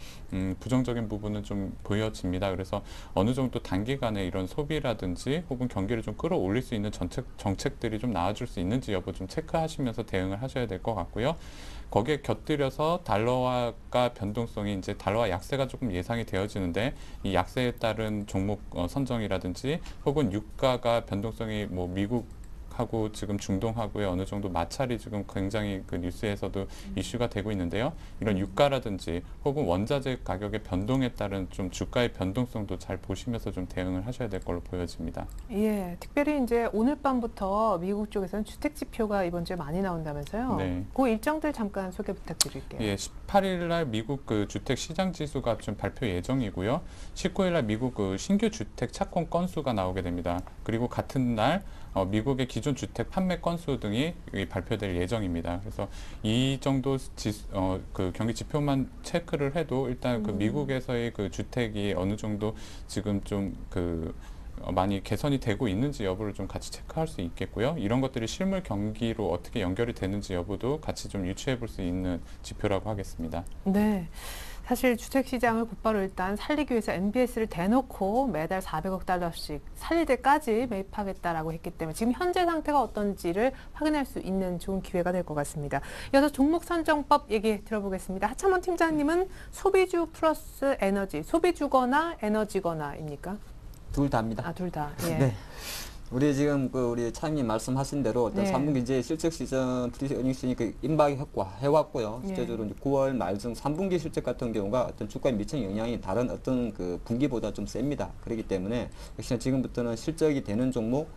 부정적인 부분은 좀 보여집니다. 그래서 어느 정도 단기간에 이런 소비라든지 혹은 경기를 좀 끌어올릴 수 있는 정책들이 좀 나와줄 수 있는지 여부 좀 체크하시면서 대응을 하셔야 될 것 같고요. 거기에 곁들여서 달러화가 변동성이 이제 달러화 약세가 조금 예상이 되어지는데 이 약세에 따른 종목 선정이라든지 혹은 유가가 변동성이 뭐 미국하고 지금 중동하고의 어느 정도 마찰이 지금 굉장히 그 뉴스에서도 이슈가 되고 있는데요. 이런 유가라든지 혹은 원자재 가격의 변동에 따른 좀 주가의 변동성도 잘 보시면서 좀 대응을 하셔야 될 걸로 보여집니다. 예, 특별히 이제 오늘 밤부터 미국 쪽에서는 주택 지표가 이번 주에 많이 나온다면서요. 네. 그 일정들 잠깐 소개 부탁드릴게요. 예, 18일 날 미국 그 주택 시장 지수가 좀 발표 예정이고요. 19일 날 미국 그 신규 주택 착공 건수가 나오게 됩니다. 그리고 같은 날 미국의 기존 주택 판매 건수 등이 발표될 예정입니다. 그래서 이 정도 그 경기 지표만 체크를 해도 일단 그 미국에서의 그 주택이 어느 정도 지금 좀 그 많이 개선이 되고 있는지 여부를 좀 같이 체크할 수 있겠고요. 이런 것들이 실물 경기로 어떻게 연결이 되는지 여부도 같이 좀 유추해 볼 수 있는 지표라고 하겠습니다. 네. 사실 주택시장을 곧바로 일단 살리기 위해서 MBS를 대놓고 매달 400억 달러씩 살릴 때까지 매입하겠다라고 했기 때문에 지금 현재 상태가 어떤지를 확인할 수 있는 좋은 기회가 될 것 같습니다. 이어서 종목 선정법 얘기 들어보겠습니다. 하창원 팀장님은 소비주 플러스 에너지, 소비주거나 에너지거나입니까? 둘 다입니다. 아, 둘 다. 예. 네. 우리 지금 우리 차장님 말씀하신 대로 일단 네. 3분기 이제 실적 시즌 프리시 어닝 시즌이 그 임박이 해왔고요. 네. 실제적으로 이제 9월 말중 3분기 실적 같은 경우가 어떤 주가에 미치는 영향이 다른 어떤 그 분기보다 좀 셉니다. 그렇기 때문에 역시나 지금부터는 실적이 되는 종목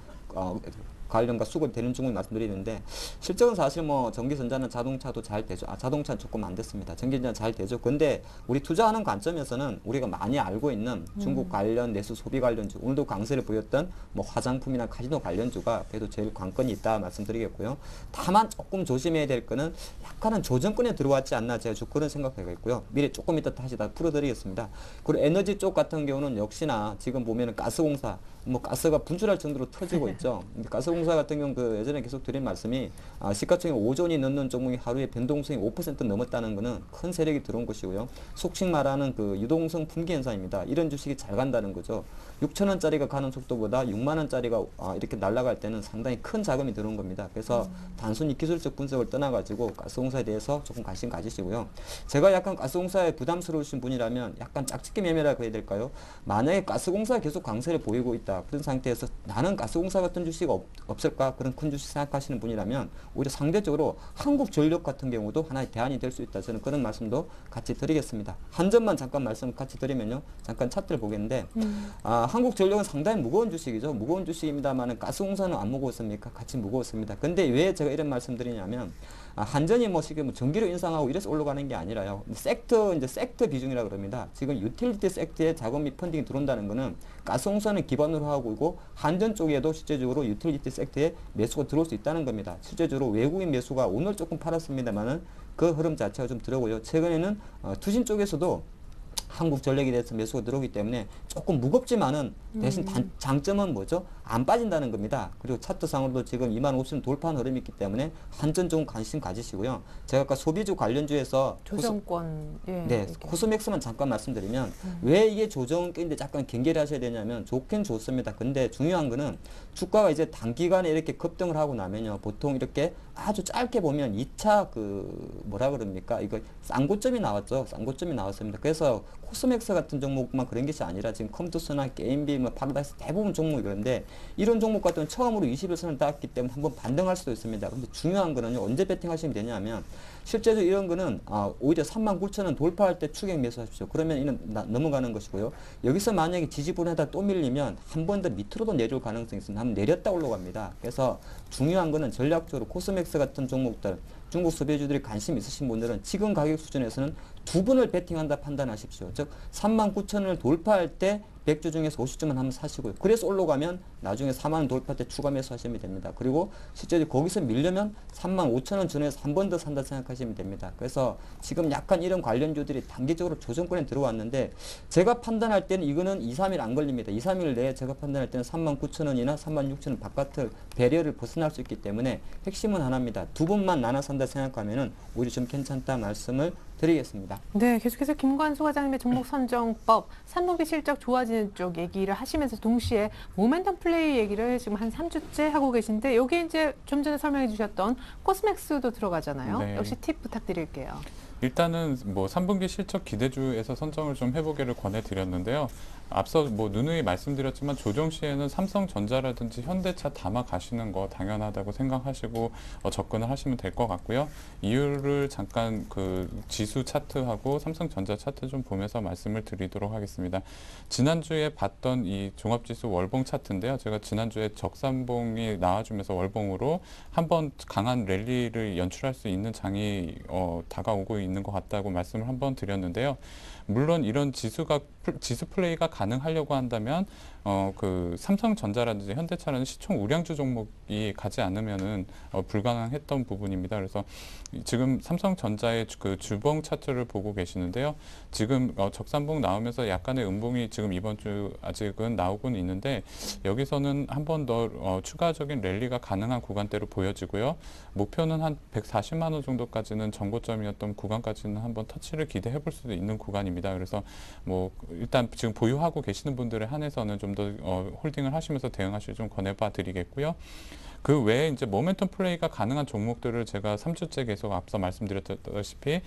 관련과 수급이 되는 종목 말씀드리는데 실적은 사실 뭐 전기전자는 자동차도 잘 되죠. 자동차는 조금 안 됐습니다. 전기전자 잘 되죠. 근데 우리 투자하는 관점에서는 우리가 많이 알고 있는 중국 관련 내수 소비 관련주, 오늘도 강세를 보였던 뭐 화장품이나 카지노 관련주가 그래도 제일 관건이 있다 말씀드리겠고요. 다만 조금 조심해야 될 거는 약간은 조정권에 들어왔지 않나 제가 그런 생각하겠고요. 미리 조금 이따 다시 다 풀어드리겠습니다. 그리고 에너지 쪽 같은 경우는 역시나 지금 보면은 가스공사 뭐 가스가 분출할 정도로 터지고 있죠. 가스공사 같은 경우 그 예전에 계속 드린 말씀이 시가총액 5조원이 넘는 종목이 하루에 변동성이 5% 넘었다는 것은 큰 세력이 들어온 것이고요. 속칭 말하는 그 유동성 품귀 현상입니다. 이런 주식이 잘 간다는 거죠. 6,000원짜리가 가는 속도보다 6만 원짜리가 이렇게 날아갈 때는 상당히 큰 자금이 들어온 겁니다. 그래서 단순히 기술적 분석을 떠나가지고 가스공사에 대해서 조금 관심 가지시고요. 제가 약간 가스공사에 부담스러우신 분이라면 약간 짝짓기 매매라고 해야 될까요? 만약에 가스공사가 계속 강세를 보이고 있다. 그런 상태에서 나는 가스공사 같은 주식 없을까? 그런 큰 주식 생각하시는 분이라면 오히려 상대적으로 한국전력 같은 경우도 하나의 대안이 될 수 있다. 저는 그런 말씀도 같이 드리겠습니다. 한 점만 잠깐 말씀 같이 드리면요. 잠깐 차트를 보겠는데 한국전력은 상당히 무거운 주식이죠. 무거운 주식입니다만 가스공사는 안 무거웠습니까? 같이 무거웠습니다. 근데 왜 제가 이런 말씀 드리냐면 한전이 뭐 지금 전기료 인상하고 이래서 올라가는 게 아니라요. 섹터 비중이라 그럽니다. 지금 유틸리티 섹터에 자금 및 펀딩이 들어온다는 거는 가스공사는 기반으로 하고 있고 한전 쪽에도 실제적으로 유틸리티 섹터에 매수가 들어올 수 있다는 겁니다. 실제적으로 외국인 매수가 오늘 조금 팔았습니다만은 그 흐름 자체가 좀 들어오고요. 최근에는 투신 쪽에서도 한국전력에 대해서 매수가 들어오기 때문에 조금 무겁지만은 대신 장점은 뭐죠? 안 빠진다는 겁니다. 그리고 차트상으로도 지금 25,000원 돌파한 흐름이 있기 때문에 한전 좀 관심 가지시고요. 제가 아까 소비주 관련주에서 조정권. 네, 코스맥스만 잠깐 말씀드리면 왜 이게 조정권인데 잠깐 경계를 하셔야 되냐면 좋긴 좋습니다. 근데 중요한 거는 주가가 이제 단기간에 이렇게 급등을 하고 나면요. 보통 이렇게 아주 짧게 보면 2차 뭐라 그럽니까? 이거 쌍고점이 나왔죠. 쌍고점이 나왔습니다. 그래서 코스맥스 같은 종목만 그런 것이 아니라 지금 컴투스나 게임비, 파라다이스 대부분 종목이 그런데 이런 종목 같은 경우는 처음으로 21선을 닿았기 때문에 한번 반등할 수도 있습니다. 근데 중요한 거는요. 언제 베팅하시면 되냐면 실제로 이런 거는 오히려 39,000원 돌파할 때 추격 매수하십시오. 그러면 이는 넘어가는 것이고요. 여기서 만약에 지지부분에다 또 밀리면 한 번 더 밑으로도 내려올 가능성이 있습니다. 한번 내렸다 올라갑니다. 그래서 중요한 거는 전략적으로 코스맥스 같은 종목들 중국 소비주들이 관심 있으신 분들은 지금 가격 수준에서는 두 번을 베팅한다 판단하십시오. 즉 39,000원을 돌파할 때 100주 중에서 50주만 한번 사시고요. 그래서 올라가면 나중에 4만원 돌파할 때 추가 매수하시면 됩니다. 그리고 실제로 거기서 밀려면 35,000원 전에서 한 번 더 산다 생각하시면 됩니다. 그래서 지금 약간 이런 관련주들이 단기적으로 조정권에 들어왔는데 제가 판단할 때는 이거는 2, 3일 안 걸립니다. 2, 3일 내에 제가 판단할 때는 39,000원이나 36,000원 바깥을 배리어를 벗어날 수 있기 때문에 핵심은 하나입니다. 두 번만 나눠 산다 생각하면은 오히려 좀 괜찮다 말씀을 드리겠습니다. 네, 계속해서 김관수 과장님의 종목 선정법, 3분기 실적 좋아지는 쪽 얘기를 하시면서 동시에 모멘텀 플레이 얘기를 지금 한 3주째 하고 계신데 여기 이제 좀 전에 설명해 주셨던 코스맥스도 들어가잖아요. 네. 역시 팁 부탁드릴게요. 일단은 3분기 실적 기대주에서 선정을 좀 해보기를 권해드렸는데요. 앞서 누누이 말씀드렸지만 조정 시에는 삼성전자라든지 현대차 담아 가시는 거 당연하다고 생각하시고 접근을 하시면 될 것 같고요. 이유를 잠깐 지수 차트하고 삼성전자 차트 좀 보면서 말씀을 드리도록 하겠습니다. 지난주에 봤던 이 종합지수 월봉 차트인데요. 제가 지난주에 적산봉이 나와주면서 월봉으로 한번 강한 랠리를 연출할 수 있는 장이 다가오고 있는 것 같다고 말씀을 한번 드렸는데요. 물론 이런 지수 플레이가 가능하려고 한다면 삼성전자라든지 현대차라는 시총 우량주 종목이 가지 않으면은 불가능했던 부분입니다. 그래서 지금 삼성전자의 주봉 차트를 보고 계시는데요. 지금 적산봉 나오면서 약간의 음봉이 지금 이번 주 아직은 나오고는 있는데 여기서는 한 번 더 추가적인 랠리가 가능한 구간대로 보여지고요. 목표는 한 140만 원 정도까지는 전고점이었던 구간까지는 한번 터치를 기대해 볼 수도 있는 구간입니다. 그래서 일단 지금 보유하고 계시는 분들에 한해서는 좀 더 홀딩을 하시면서 대응하실 좀 권해봐 드리겠고요. 그 외에 이제 모멘텀 플레이가 가능한 종목들을 제가 3주째 계속 앞서 말씀드렸다시피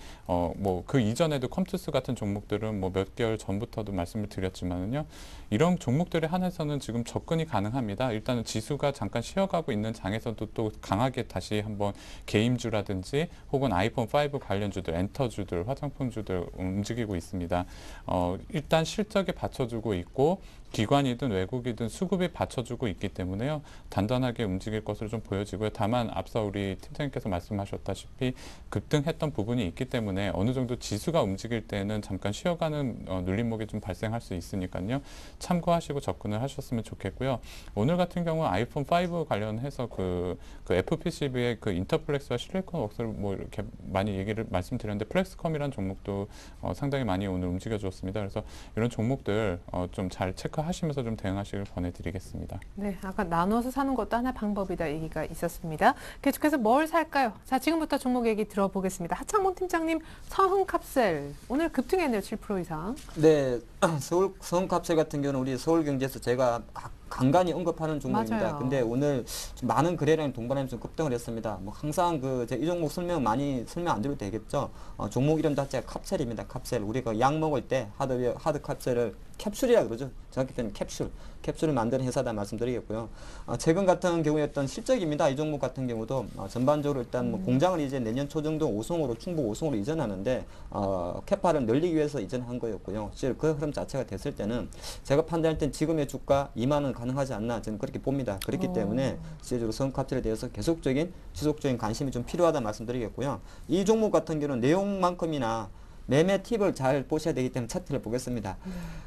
그 이전에도 컴투스 같은 종목들은 몇 개월 전부터도 말씀을 드렸지만은요. 이런 종목들에 한해서는 지금 접근이 가능합니다. 일단은 지수가 잠깐 쉬어가고 있는 장에서도 또 강하게 다시 한번 게임주라든지 혹은 아이폰 5 관련주들, 엔터주들, 화장품주들 움직이고 있습니다. 일단 실적에 받쳐주고 있고 기관이든 외국이든 수급에 받쳐주고 있기 때문에요. 단단하게 움직일 것으로 좀 보여지고요. 다만 앞서 우리 팀장님께서 말씀하셨다시피 급등했던 부분이 있기 때문에 어느 정도 지수가 움직일 때는 잠깐 쉬어가는 눌림목이 좀 발생할 수 있으니까요. 참고하시고 접근을 하셨으면 좋겠고요. 오늘 같은 경우 아이폰 5 관련해서 그 FPCB의 인터플렉스와 실리콘 웍스를 이렇게 많이 말씀드렸는데 플렉스컴이라는 종목도 상당히 많이 오늘 움직여 줬습니다. 그래서 이런 종목들 좀 잘 체크하시면서 좀 대응하시길 권해드리겠습니다. 네, 아까 나눠서 사는 것도 하나의 방법이다 얘기가 있었습니다. 계속해서 뭘 살까요? 자, 지금부터 종목 얘기 들어보겠습니다. 하창봉 팀장님, 서흥캅셀 오늘 급등했네요. 7% 이상. 네, 서흥캅셀 같은 경우는 우리 서울경제에서 제가 간간히 언급하는 종목입니다. 맞아요. 근데 오늘 좀 많은 거래량이 동반하면서 급등을 했습니다. 항상 이 종목 설명 안 드려도 되겠죠. 종목 이름 자체가 캅셀입니다. 캅셀. 우리가 약 먹을 때 하드 캅셀을 캡슐이라 그러죠. 정확히 표현은 캡슐을 만드는 회사다 말씀드리겠고요. 최근 같은 경우에 어떤 실적입니다. 이 종목 같은 경우도 전반적으로 일단 공장을 이제 내년 초 정도 충북 5송으로 이전하는데 캐파를 늘리기 위해서 이전한 거였고요. 실제 그 흐름 자체가 됐을 때는 제가 판단할 땐 지금의 주가 2만 원 가능하지 않나 저는 그렇게 봅니다. 그렇기 때문에 실제로 서흥캅셀에 대해서 지속적인 관심이 좀 필요하다 말씀드리겠고요. 이 종목 같은 경우는 내용만큼이나 매매 팁을 잘 보셔야 되기 때문에 차트를 보겠습니다.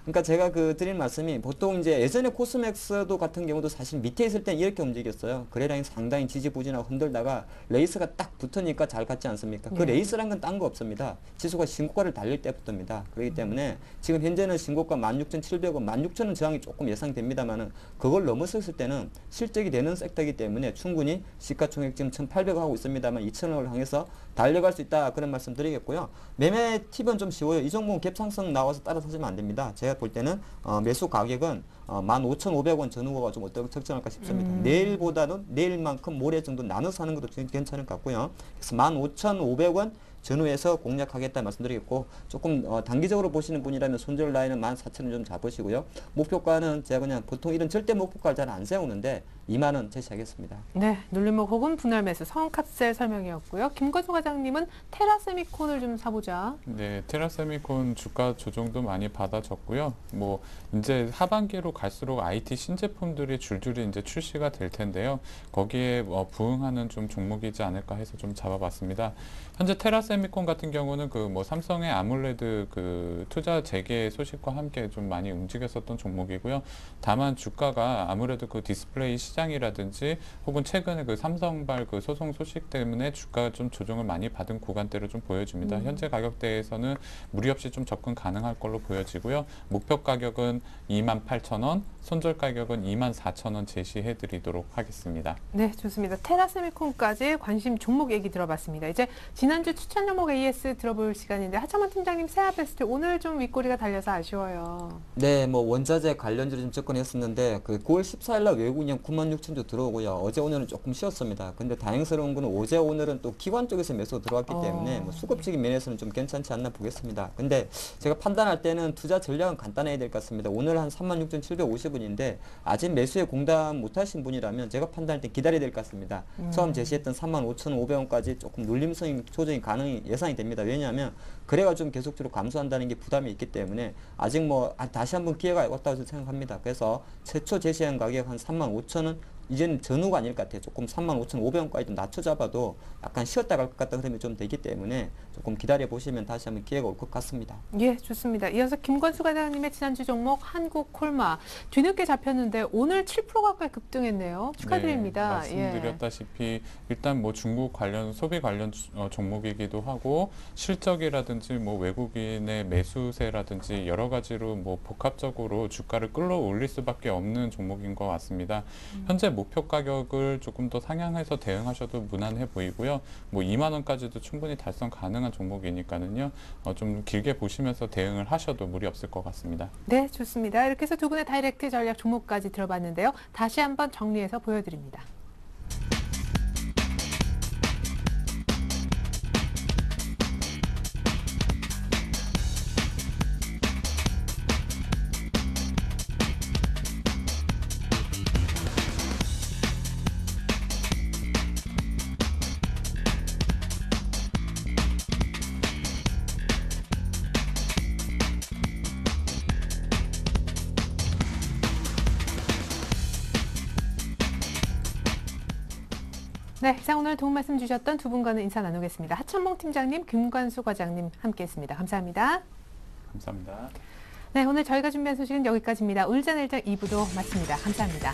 그러니까 제가 드린 말씀이 보통 이제 예전에 코스맥스도 같은 경우도 사실 밑에 있을 땐 이렇게 움직였어요. 거래량이 상당히 지지부진하고 흔들다가 레이스가 딱 붙으니까 잘 갔지 않습니까? 그 레이스란 건 딴 거 없습니다. 지수가 신고가를 달릴 때부터입니다. 그렇기 때문에 지금 현재는 신고가 16,700원, 16,000원 저항이 조금 예상됩니다만은 그걸 넘었을 때는 실적이 되는 섹터이기 때문에 충분히 시가총액 지금 1,800원 하고 있습니다만 2,000원을 향해서 달려갈 수 있다 그런 말씀 드리겠고요. 매매 팁은 좀 쉬워요. 이 종목은 갭상승 나와서 따라 사시면 안 됩니다. 제가 볼 때는 매수 가격은 15,500원 전후가 좀 어떻게 적정할까 싶습니다. 내일보다는 내일만큼 모레 정도 나눠서 하는 것도 괜찮을 것 같고요. 그래서 15,500원 전후에서 공략하겠다 말씀드리겠고, 조금 단기적으로 보시는 분이라면 손절 라인은 14,000원 좀 잡으시고요. 목표가는 제가 그냥 보통 이런 절대 목표가를 잘 안 세우는데 2만 원 제시하겠습니다. 네, 눌림목 혹은 분할 매수 성값셀 설명이었고요. 김건수 과장님은 테라세미콘을 좀 사보자. 네, 테라세미콘 주가 조정도 많이 받아졌고요. 뭐 이제 하반기로 갈수록 IT 신제품들이 줄줄이 이제 출시가 될 텐데요. 거기에 부응하는 좀 종목이지 않을까 해서 좀 잡아봤습니다. 현재 테라세미콘 같은 경우는 그 뭐 삼성의 아몰레드 그 투자 재개 소식과 함께 좀 많이 움직였었던 종목이고요. 다만 주가가 아무래도 그 디스플레이 시장이라든지 혹은 최근에 그 삼성발 그 소송 소식 때문에 주가가 좀 조정을 많이 받은 구간대로 좀 보여집니다. 현재 가격대에서는 무리 없이 좀 접근 가능할 걸로 보여지고요. 목표 가격은 28,000원, 손절 가격은 24,000원 제시해 드리도록 하겠습니다. 네, 좋습니다. 테라세미콘까지 관심 종목 얘기 들어봤습니다. 이제 지난주 추천 종목 AS 들어볼 시간인데, 하창만 팀장님 세아베스트 오늘 좀 윗꼬리가 달려서 아쉬워요. 네, 뭐 원자재 관련주로 좀 접근했었는데 그 9월 14일 날 외국인 96,000주 들어오고요. 어제 오늘은 조금 쉬었습니다. 근데 다행스러운 거는 어제 오늘은 또 기관 쪽에서 매수 들어왔기 때문에 뭐 수급적인 면에서는 좀 괜찮지 않나 보겠습니다. 근데 제가 판단할 때는 투자 전략은 간단해야 될 것 같습니다. 오늘 한 36,750원인데 아직 매수에 공단 못하신 분이라면 제가 판단할 때 기다려야 될 것 같습니다. 처음 제시했던 35,500원까지 조금 눌림성 조정이 예상이 됩니다. 왜냐하면 거래가 좀 계속적으로 감소한다는 게 부담이 있기 때문에 아직 뭐 다시 한번 기회가 왔다고 생각합니다. 그래서 최초 제시한 가격 한 35,000원, 이제는 전후가 아닐 것 같아요. 조금 35,500원까지 좀 낮춰 잡아도 약간 쉬었다 갈 것 같다 그러면 좀 되기 때문에 조금 기다려 보시면 다시 한번 기회가 올 것 같습니다. 예, 좋습니다. 이어서 김건수 과장님의 지난주 종목 한국콜마 뒤늦게 잡혔는데 오늘 7% 가까이 급등했네요. 축하드립니다. 네, 말씀드렸다시피 일단 뭐 중국 관련 소비 관련 종목이기도 하고 실적이라든지 뭐 외국인의 매수세라든지 여러 가지로 뭐 복합적으로 주가를 끌어올릴 수밖에 없는 종목인 것 같습니다. 현재 목표 가격을 조금 더 상향해서 대응하셔도 무난해 보이고요. 뭐 2만 원까지도 충분히 달성 가능한 종목이니까는요. 좀 길게 보시면서 대응을 하셔도 무리 없을 것 같습니다. 네, 좋습니다. 이렇게 해서 두 분의 다이렉트 전략 종목까지 들어봤는데요. 다시 한번 정리해서 보여드립니다. 네, 이상 오늘 도움 말씀 주셨던 두 분과는 인사 나누겠습니다. 하천봉 팀장님, 김관수 과장님 함께했습니다. 감사합니다. 감사합니다. 네, 오늘 저희가 준비한 소식은 여기까지입니다. 울산일장 2부도 마칩니다. 감사합니다.